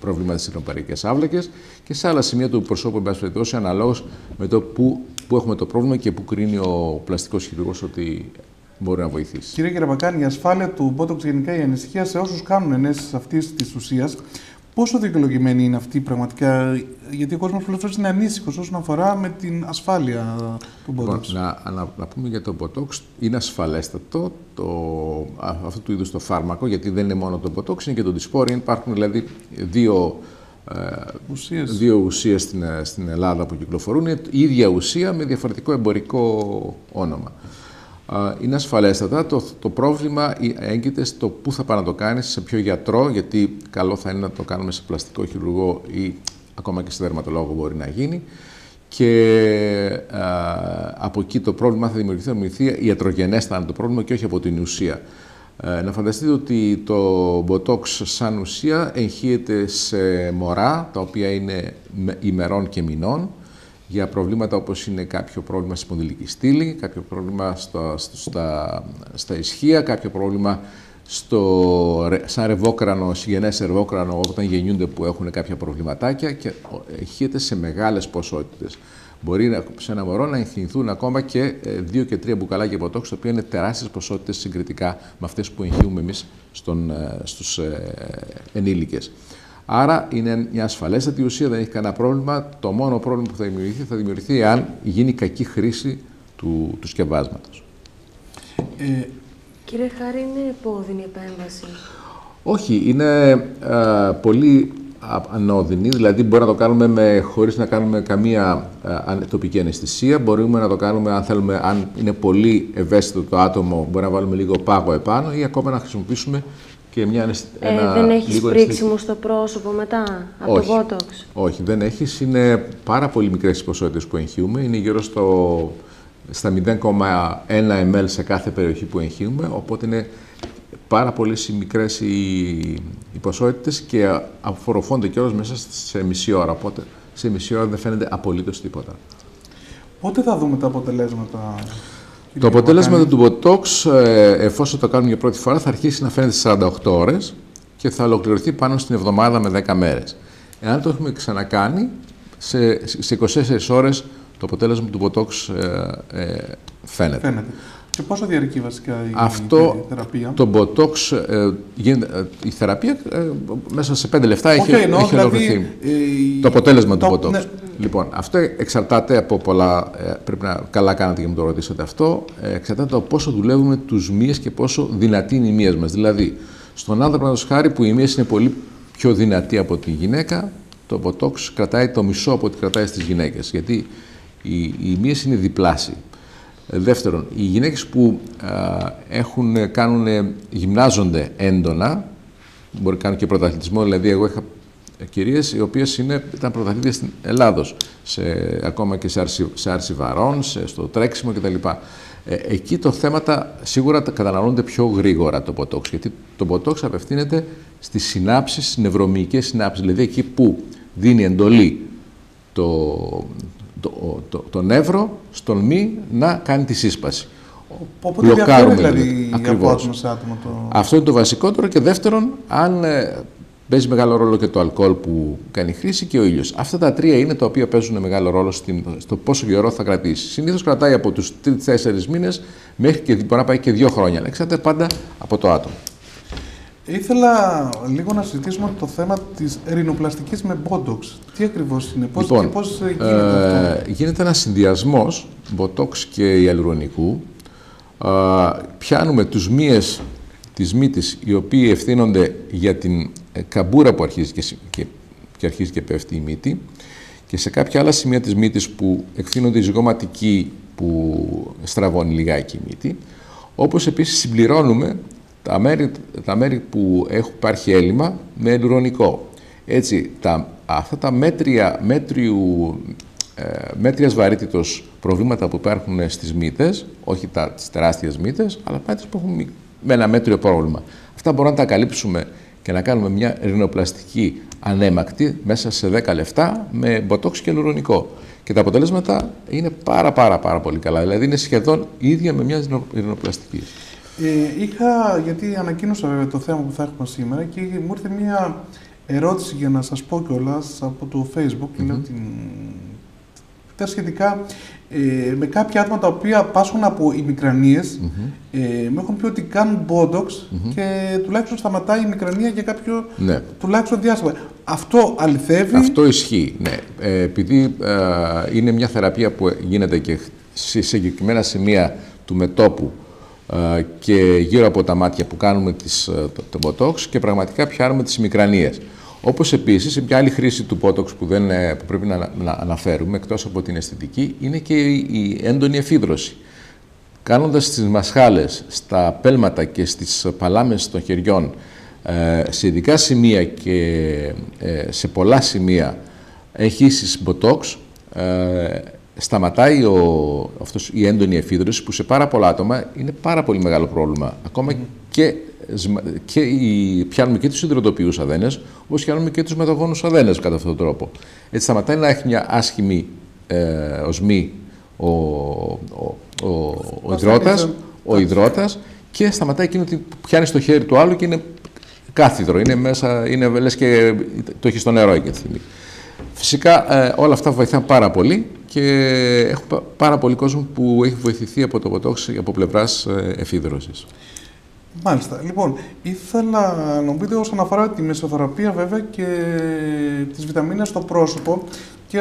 προβλήματα στις ρινοπαριακές άβλακες και σε άλλα σημεία του προσώπου, εν πάση περιπτώσει, αναλόγως με το που έχουμε το πρόβλημα και που κρίνει ο πλαστικός χειρουργός ότι μπορεί να βοηθήσει. Κύριε Κυριακάκη, η ασφάλεια του Botox, γενικά η ανησυχία σε όσους κάνουν ενέσεις αυτής της ουσίας, πόσο δικαιολογημένη είναι αυτή πραγματικά? Γιατί ο κόσμος πολλές φορές είναι ανήσυχος όσον αφορά με την ασφάλεια του Botox. Λοιπόν, να πούμε για το Botox, είναι ασφαλέστατο αυτού του είδους το φάρμακο, γιατί δεν είναι μόνο το Botox, είναι και το Dysphorin. Υπάρχουν δηλαδή δύο ουσίες στην Ελλάδα που κυκλοφορούν. Είναι η ίδια ουσία με διαφορετικό εμπορικό όνομα. Είναι ασφαλέστατα. Το πρόβλημα έγκυται στο πού θα πάει να το κάνεις, σε ποιο γιατρό, γιατί καλό θα είναι να το κάνουμε σε πλαστικό χειρουργό ή ακόμα και σε δερματολόγο μπορεί να γίνει. Και από εκεί το πρόβλημα θα δημιουργηθεί ιατρογενές, θα είναι το πρόβλημα και όχι από την ουσία. Να φανταστείτε ότι το Botox σαν ουσία εγχύεται σε μωρά, τα οποία είναι ημερών και μηνών, για προβλήματα όπως είναι κάποιο πρόβλημα στη σπονδυλική στήλη, κάποιο πρόβλημα στα ισχύα, κάποιο πρόβλημα σαν ρευόκρανο, συγγενές ρευόκρανο όταν γεννιούνται που έχουν κάποια προβληματάκια και εγχύεται σε μεγάλες ποσότητες. Μπορεί σε ένα μωρό να εγχυηθούν ακόμα και 2 και 3 μπουκαλάκια Botox, τα οποία είναι τεράστιες ποσότητες συγκριτικά με αυτές που εγχύουμε εμείς στους ενήλικες. Άρα είναι μια ασφαλέστατη ουσία, δεν έχει κανένα πρόβλημα. Το μόνο πρόβλημα που θα δημιουργηθεί εάν γίνει κακή χρήση του σκευάσματος. Κύριε Χάρη, είναι επώδυνη επέμβαση? Όχι, είναι πολύ ανώδυνη, δηλαδή μπορεί να το κάνουμε χωρίς να κάνουμε καμία τοπική αναισθησία. Μπορούμε να το κάνουμε, αν θέλουμε, αν είναι πολύ ευαίσθητο το άτομο, μπορεί να βάλουμε λίγο πάγο επάνω ή ακόμα να χρησιμοποιήσουμε και δεν έχεις πρίξιμο στο πρόσωπο μετά από το Botox? Όχι, δεν έχεις. Είναι πάρα πολύ μικρές οι ποσότητες που εγχύουμε. Είναι γύρω στα 0,1 ml σε κάθε περιοχή που εγχύουμε, οπότε είναι πάρα πολύ μικρές οι ποσότητες και απορροφώνται κιόλας μέσα σε μισή ώρα. Οπότε σε μισή ώρα δεν φαίνεται απολύτως τίποτα. Πότε θα δούμε τα αποτελέσματα? Το αποτέλεσμα του Botox, εφόσον το κάνουμε για πρώτη φορά, θα αρχίσει να φαίνεται στις 48 ώρες και θα ολοκληρωθεί πάνω στην εβδομάδα με 10 μέρες. Εάν το έχουμε ξανακάνει, σε 24 ώρες το αποτέλεσμα του Botox φαίνεται. Και πόσο διαρκεί βασικά η θεραπεία? Το Botox, η θεραπεία μέσα σε 5 λεπτά έχει ολοκληρωθεί. Το αποτέλεσμα του Botox. Ναι. Λοιπόν, αυτό εξαρτάται από πολλά, πρέπει να καλά κάνετε και μου το ρωτήσατε αυτό, εξαρτάται από πόσο δουλεύουμε τους μύες και πόσο δυνατή είναι η μύες μας. Δηλαδή, στον άντρα, παραδείγματος χάρη, που η μύες είναι πολύ πιο δυνατή από τη γυναίκα, το Botox κρατάει το μισό από ό,τι κρατάει στις γυναίκες, γιατί οι μύες είναι διπλάσιοι. Δεύτερον, οι γυναίκες που γυμνάζονται έντονα, μπορεί να κάνουν και πρωταθλητισμό, δηλαδή εγώ είχα κυρίες οι οποίες ήταν πρωταθλήτριες στην Ελλάδος, ακόμα και σε άρση βαρών, στο τρέξιμο κτλ. Εκεί το θέματα σίγουρα καταναλώνονται πιο γρήγορα το Botox, γιατί το Botox απευθύνεται στις συνάψεις, στις νευρομυϊκές συνάψεις, δηλαδή εκεί που δίνει εντολή το νεύρο στον μη να κάνει τη σύσπαση. Οπότε διαφέρει δηλαδή από άτομο σε άτομο Αυτό είναι το βασικότερο, και δεύτερον, αν παίζει μεγάλο ρόλο και το αλκοόλ που κάνει χρήση και ο ήλιος. Αυτά τα τρία είναι τα οποία παίζουν μεγάλο ρόλο στο πόσο καιρό θα κρατήσει. Συνήθως κρατάει από τους 3-4 μήνες μέχρι και μπορεί να πάει και 2 χρόνια. Εξαρτάται πάντα από το άτομο. Ήθελα λίγο να συζητήσουμε το θέμα της ρινοπλαστικής με Botox. Τι ακριβώς είναι, πώς γίνεται αυτό? Γίνεται ένας συνδυασμός Botox και ιαλουρονικού. Πιάνουμε τους μύες της μύτης, οι οποίοι ευθύνονται για την καμπούρα που αρχίζει και πέφτει η μύτη, και σε κάποια άλλα σημεία της μύτης που ευθύνονται οι ζυγωματικοί που στραβώνει λιγάκι η μύτη, όπως επίσης συμπληρώνουμε τα μέρη που υπάρχει έλλειμμα με ιαλουρονικό. Έτσι, αυτά τα μέτριας βαρύτητος προβλήματα που υπάρχουν στις μύτες, όχι τις τεράστιες μύτες, αλλά μύτες που έχουν με ένα μέτριο πρόβλημα. Αυτά μπορούμε να τα καλύψουμε και να κάνουμε μια ρινοπλαστική ανέμακτη μέσα σε 10 λεπτά με Botox και ιαλουρονικό. Και τα αποτελέσματα είναι πάρα πολύ καλά. Δηλαδή είναι σχεδόν ίδια με μια ρινοπλαστική. Γιατί ανακοίνωσα βέβαια το θέμα που θα έχουμε σήμερα και μου ήρθε μια ερώτηση για να σας πω κιόλας από το Facebook. Λέω τα σχετικά με κάποια άτομα τα οποία πάσχουν από ημικρανίες, μου έχουν πει ότι κάνουν Botox και τουλάχιστον σταματάει η ημικρανία για κάποιο τουλάχιστον διάστημα. Αυτό αληθεύει? Αυτό ισχύει, ναι. Επειδή είναι μια θεραπεία που γίνεται και σε συγκεκριμένα σημεία του μετώπου και γύρω από τα μάτια που κάνουμε το Botox, και πιάνουμε τις ημικρανίες. Όπως επίσης, μια άλλη χρήση του Botox που πρέπει να αναφέρουμε, εκτός από την αισθητική, είναι και η έντονη εφίδρωση. Κάνοντας τις μασχάλες στα πέλματα και στις παλάμες των χεριών, σε ειδικά σημεία και σε πολλά σημεία εγχύσεις Botox, σταματάει η έντονη εφίδρωση, που σε πάρα πολλά άτομα είναι πάρα πολύ μεγάλο πρόβλημα. Ακόμα και πιάνουμε και τους υδροτοποιούς αδένες, όπως πιάνουμε και τους μεταγόνους αδένες κατά αυτόν τον τρόπο. Έτσι σταματάει να έχει μια άσχημη οσμή ο υδρότας, και σταματάει εκείνο ότι πιάνει στο χέρι του άλλου και είναι κάθιδρο, λες και το έχει στο νερό εκείνη τη στιγμή. Φυσικά όλα αυτά βοηθάνε πάρα πολύ και έχουμε πάρα πολύ κόσμο που έχει βοηθηθεί από το Botox από πλευράς εφίδρωσης. Μάλιστα. Λοιπόν, ήθελα να μου πείτε όσον αφορά τη μεσοθεραπεία βέβαια και τις βιταμίνες στο πρόσωπο και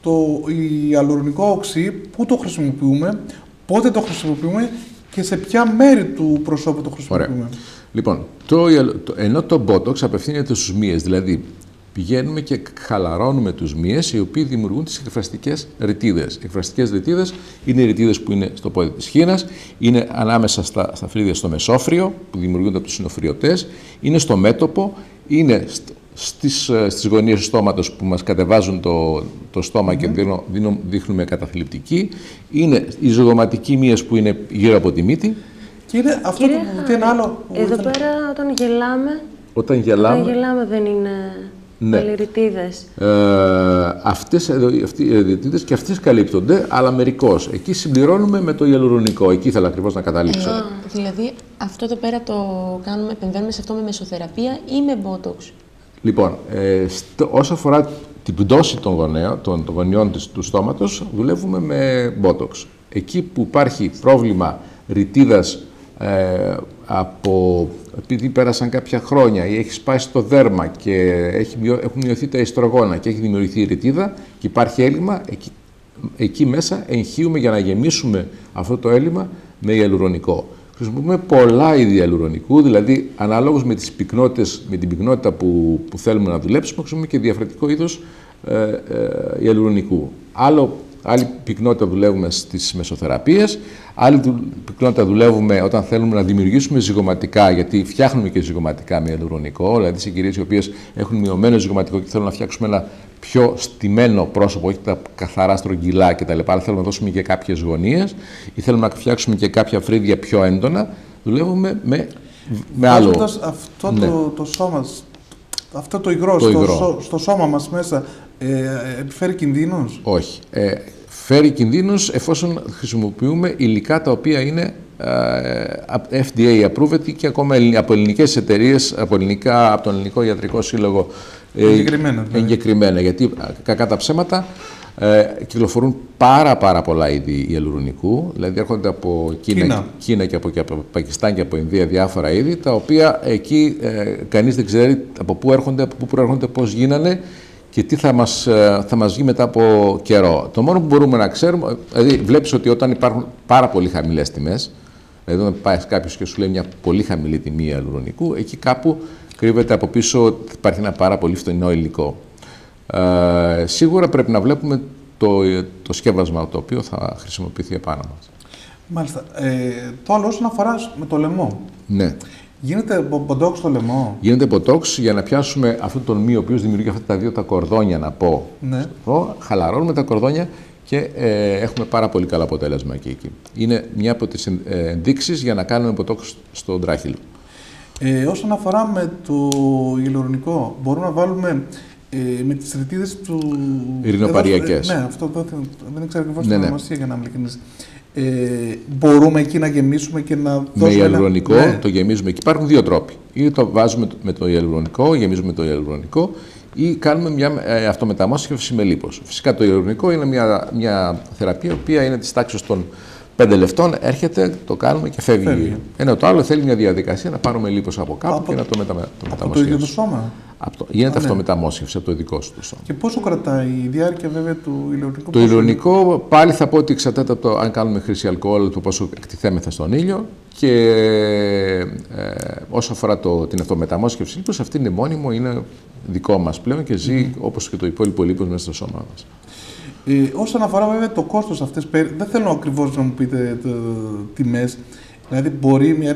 το ιαλουρονικό οξύ, πού το χρησιμοποιούμε, πότε το χρησιμοποιούμε και σε ποια μέρη του προσώπου το χρησιμοποιούμε. Ωραία. Λοιπόν, ενώ το Botox απευθύνεται στους μύες, δηλαδή πηγαίνουμε και χαλαρώνουμε τους μύες, οι οποίοι δημιουργούν τις εκφραστικές ρητίδες. Οι εκφραστικές ρητίδες είναι οι ρητίδες που είναι στο πόδι της χήνας, είναι ανάμεσα στα φρύδια στο μεσόφριο, που δημιουργούνται από τους συνοφριωτές, είναι στο μέτωπο, είναι στις γωνίες του στόματος που μας κατεβάζουν το στόμα και δείχνουμε καταθλιπτική, είναι οι ζυγωματικοί μύες που είναι γύρω από τη μύτη. Και είναι αυτό το είναι άλλο. Εδώ πέρα όταν γελάμε. Όταν γελάμε δεν είναι ρητίδες. Αυτές οι ρητίδες και αυτές καλύπτονται, αλλά μερικώς. Εκεί συμπληρώνουμε με το ιαλουρονικό. Εκεί ήθελα ακριβώς να καταλήξω. Δηλαδή αυτό εδώ πέρα το κάνουμε, επεμβαίνουμε σε αυτό με μεσοθεραπεία ή με Botox? Λοιπόν, όσο αφορά την πτώση των γωνιών του στόματος, δουλεύουμε με Botox. Εκεί που υπάρχει πρόβλημα ρητίδας επειδή πέρασαν κάποια χρόνια ή έχει σπάσει το δέρμα και έχουν μειωθεί τα ιστρογόνα και έχει δημιουργηθεί η ρητίδα και υπάρχει έλλειμμα, εκεί μέσα εγχύουμε για να γεμίσουμε αυτό το έλλειμμα με ιαλουρονικό. Χρησιμοποιούμε πολλά είδη ιαλουρονικού, δηλαδή ανάλογως με τις πυκνότητες, με την πυκνότητα που θέλουμε να δουλέψουμε, χρησιμοποιούμε και διαφορετικό είδος ιαλουρονικού. Άλλη πυκνότητα δουλεύουμε στις μεσοθεραπείες, άλλη πυκνότητα δουλεύουμε όταν θέλουμε να δημιουργήσουμε ζυγωματικά, γιατί φτιάχνουμε και ζυγωματικά με ιαλουρονικό, δηλαδή σε κυρίες οι οποίες έχουν μειωμένο ζυγωματικό και θέλουν να φτιάξουμε ένα πιο στημένο πρόσωπο, όχι τα καθαρά στρογγυλά κτλ. Αλλά θέλουμε να δώσουμε και κάποιες γωνίες ή θέλουμε να φτιάξουμε και κάποια φρύδια πιο έντονα, δουλεύουμε με άλλο. Αυτό το σώμα, αυτό το υγρό, στο σώμα μας μέσα, επιφέρει κινδύνους? Όχι. Φέρει κινδύνους εφόσον χρησιμοποιούμε υλικά τα οποία είναι FDA approved και ακόμα από ελληνικές εταιρείες, από τον Ελληνικό Ιατρικό Σύλλογο εγκεκριμένα. Γιατί κακά τα ψέματα κυκλοφορούν πάρα πολλά είδη ιαλουρονικού, δηλαδή έρχονται από Κίνα και από Πακιστάν και από Ινδία διάφορα είδη, τα οποία εκεί κανείς δεν ξέρει από πού έρχονται, από πού προέρχονται, πώς γίνανε και τι θα μας βγει μετά από καιρό. Το μόνο που μπορούμε να ξέρουμε, δηλαδή βλέπεις ότι όταν υπάρχουν πάρα πολύ χαμηλές τιμές, δηλαδή όταν πάει κάποιος και σου λέει μια πολύ χαμηλή τιμή ιαλουρονικού, εκεί κάπου κρύβεται από πίσω ότι υπάρχει ένα πάρα πολύ φτηνό υλικό. Σίγουρα πρέπει να βλέπουμε το σκεύασμα το οποίο θα χρησιμοποιηθεί επάνω μας. Μάλιστα. Το άλλο όσον αφορά με το λαιμό. Ναι. Γίνεται Botox στο λαιμό? Γίνεται Botox για να πιάσουμε αυτόν τον μύο ο οποίος δημιουργεί αυτά τα κορδόνια, να πω. Ναι. Χαλαρώνουμε τα κορδόνια και έχουμε πάρα πολύ καλό αποτέλεσμα και εκεί. Είναι μια από τις ενδείξεις για να κάνουμε Botox στον τράχυλο. Όσον αφορά με το ιαλουρονικό, μπορούμε να βάλουμε με τις ρητίδες του... Ειρηνοπαριακές. Ναι, αυτό δεν ξέρω ακριβώς την ονομασία για να είμαι ειλικρινής. Μπορούμε εκεί να γεμίσουμε και να δώσουμε... Με ιαλουρονικό το γεμίζουμε. Εκεί υπάρχουν δύο τρόποι. Ή το βάζουμε με το ιαλουρονικό, γεμίζουμε το ιαλουρονικό, ή κάνουμε μια αυτομεταμόσχευση με λίπος. Φυσικά το ιαλουρονικό είναι μια θεραπεία, η οποία είναι της τάξης των 5 λεπτών, έρχεται, το κάνουμε και φεύγει. Ενώ το άλλο θέλει μια διαδικασία να πάρουμε λίπος από κάπου και να το μεταμοσχεύσουμε. Από το ίδιο το σώμα? Γίνεται αυτομεταμόσχευση από το δικό σου το σώμα. Και πόσο κρατάει η διάρκεια βέβαια του ιαλουρονικού? Το ιαλουρονικό πάλι θα πω ότι εξαρτάται από το αν κάνουμε χρήση αλκοόλ, το πόσο εκτιθέμεθα στον ήλιο, και όσο αφορά την αυτομεταμόσχευση λίπος, αυτή είναι μόνιμο, είναι δικό μας πλέον και ζει όπως και το υπόλοιπο λίπος μέσα στο σώμα μας. Όσον αφορά βέβαια το κόστος αυτές, δεν θέλω ακριβώς να μου πείτε τιμές. Δηλαδή, μπορεί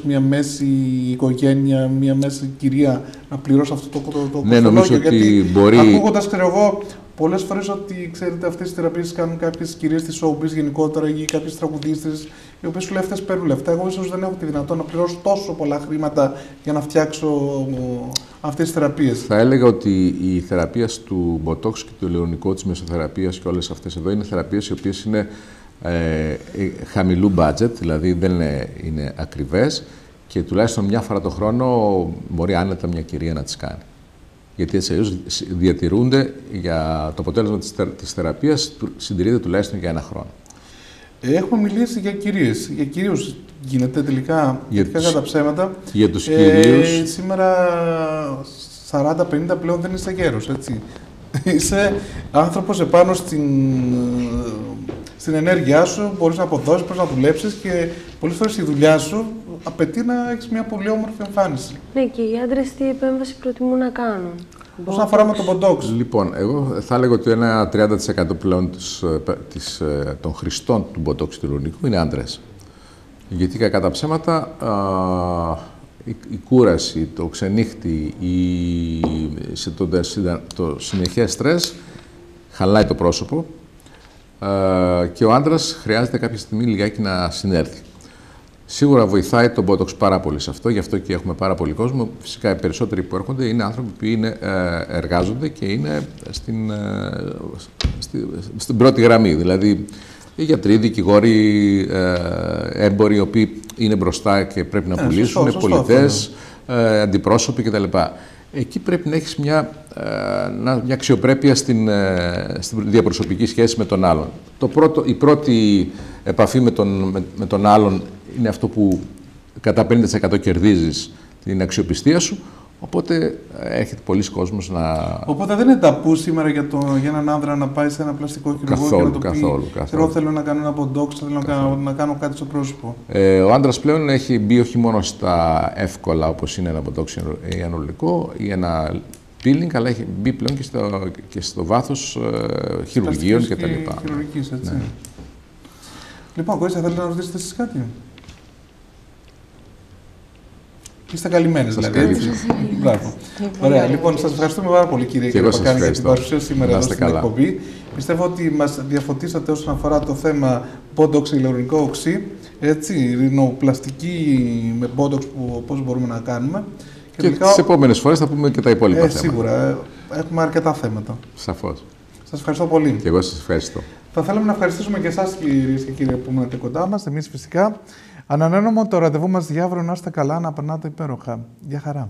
μια μέση οικογένεια, μια μέση κυρία να πληρώσει αυτό το κόστος? Ναι, νομίζω ότι μπορεί. Ακούγοντας, ξέρω εγώ, πολλές φορές ότι ξέρετε, αυτές τις θεραπείες κάνουν κάποιες κυρίες της showbiz γενικότερα ή κάποιες τραγουδίστρες, οι οποίες σου λέει αυτές παίρνουν λεφτά. Εγώ ίσως δεν έχω τη δυνατότητα να πληρώσω τόσο πολλά χρήματα για να φτιάξω αυτές τις θεραπείες. Θα έλεγα ότι η θεραπεία του Botox και του ιαλουρονικού, της μεσοθεραπείας και όλες αυτές εδώ είναι θεραπείες οι οποίες είναι χαμηλού budget, δηλαδή δεν είναι ακριβές και τουλάχιστον μια φορά το χρόνο μπορεί άνετα μια κυρία να τις κάνει. Γιατί έτσι αλλιώς διατηρούνται για το αποτέλεσμα της θεραπείας, συντηρείται τουλάχιστον για 1 χρόνο. Έχουμε μιλήσει για κυρίες. Για κυρίους γίνεται τελικά, κατά τα ψέματα. Για τους κυρίους. Σήμερα 40-50 πλέον δεν είσαι γέρος, έτσι. Είσαι άνθρωπος επάνω στην ενέργειά σου, μπορείς να αποδώσεις, μπορείς να δουλέψεις και πολλές φορές η δουλειά σου απαιτεί να έχεις μια πολύ όμορφη εμφάνιση. Ναι, και οι άντρες τι επέμβαση προτιμούν να κάνουν? όσον αφορά με το Botox. Λοιπόν, εγώ θα έλεγα ότι ένα 30% πλέον των χρηστών του Botox του Ιλιονικού είναι άντρες. Γιατί κακά τα ψέματα, η κούραση, το ξενύχτη, το συνεχές στρες χαλάει το πρόσωπο και ο άντρας χρειάζεται κάποια στιγμή λιγάκι να συνέλθει. Σίγουρα βοηθάει το Botox πάρα πολύ σε αυτό, γι' αυτό και έχουμε πάρα πολύ κόσμο. Φυσικά οι περισσότεροι που έρχονται είναι άνθρωποι που εργάζονται και είναι στην πρώτη γραμμή. Δηλαδή οι γιατροί, δικηγόροι, έμποροι, οι οποίοι είναι μπροστά και πρέπει να πουλήσουν, πολιτές, αντιπρόσωποι κτλ. Εκεί πρέπει να έχεις μια αξιοπρέπεια στην διαπροσωπική σχέση με τον άλλον. Η πρώτη επαφή με τον άλλον είναι αυτό που κατά 50% κερδίζεις την αξιοπιστία σου, οπότε έρχεται πολλοί κόσμος να... Οπότε δεν είναι ταπού σήμερα για έναν άνδρα να πάει σε ένα πλαστικό χειρουργό και να το πει θέλω να κάνω ένα Botox, θέλω να κάνω κάτι στο πρόσωπο. Ο άντρας πλέον έχει μπει όχι μόνο στα εύκολα όπως είναι ένα Botox ή ανολικό ή ένα peeling, αλλά έχει μπει πλέον και στο βάθος χειρουργείων κτλ. Χειρουργικής, έτσι. Ναι. Λοιπόν, κορίτσια, θέλετε να ρωτήσετε εσείς κάτι? Είστε καλυμμένες, δηλαδή. Μπράβο. Ωραία. Λοιπόν, σας ευχαριστούμε πάρα πολύ, κύριε Πακάνη, για την παρουσία σήμερα εδώ στην εκπομπή. Πιστεύω ότι μας διαφωτίσατε όσον αφορά το θέμα Botox ηλιορρυκό οξύ, έτσι, ρινοπλαστική με Botox, πώς μπορούμε να κάνουμε. Και τελικά, τις επόμενες φορές θα πούμε και τα υπόλοιπα θέματα. Σίγουρα. Έχουμε αρκετά θέματα. Σαφώς. Σας ευχαριστώ πολύ. Και εγώ σας ευχαριστώ. Θα θέλαμε να ευχαριστήσουμε και εσάς, κυρίες και κύριοι, που ήμασταν κοντά μας. Εμείς φυσικά ανανεώνουμε το ραντεβού μας για αύριο. Να είστε καλά, να περνάτε υπέροχα. Γεια χαρά.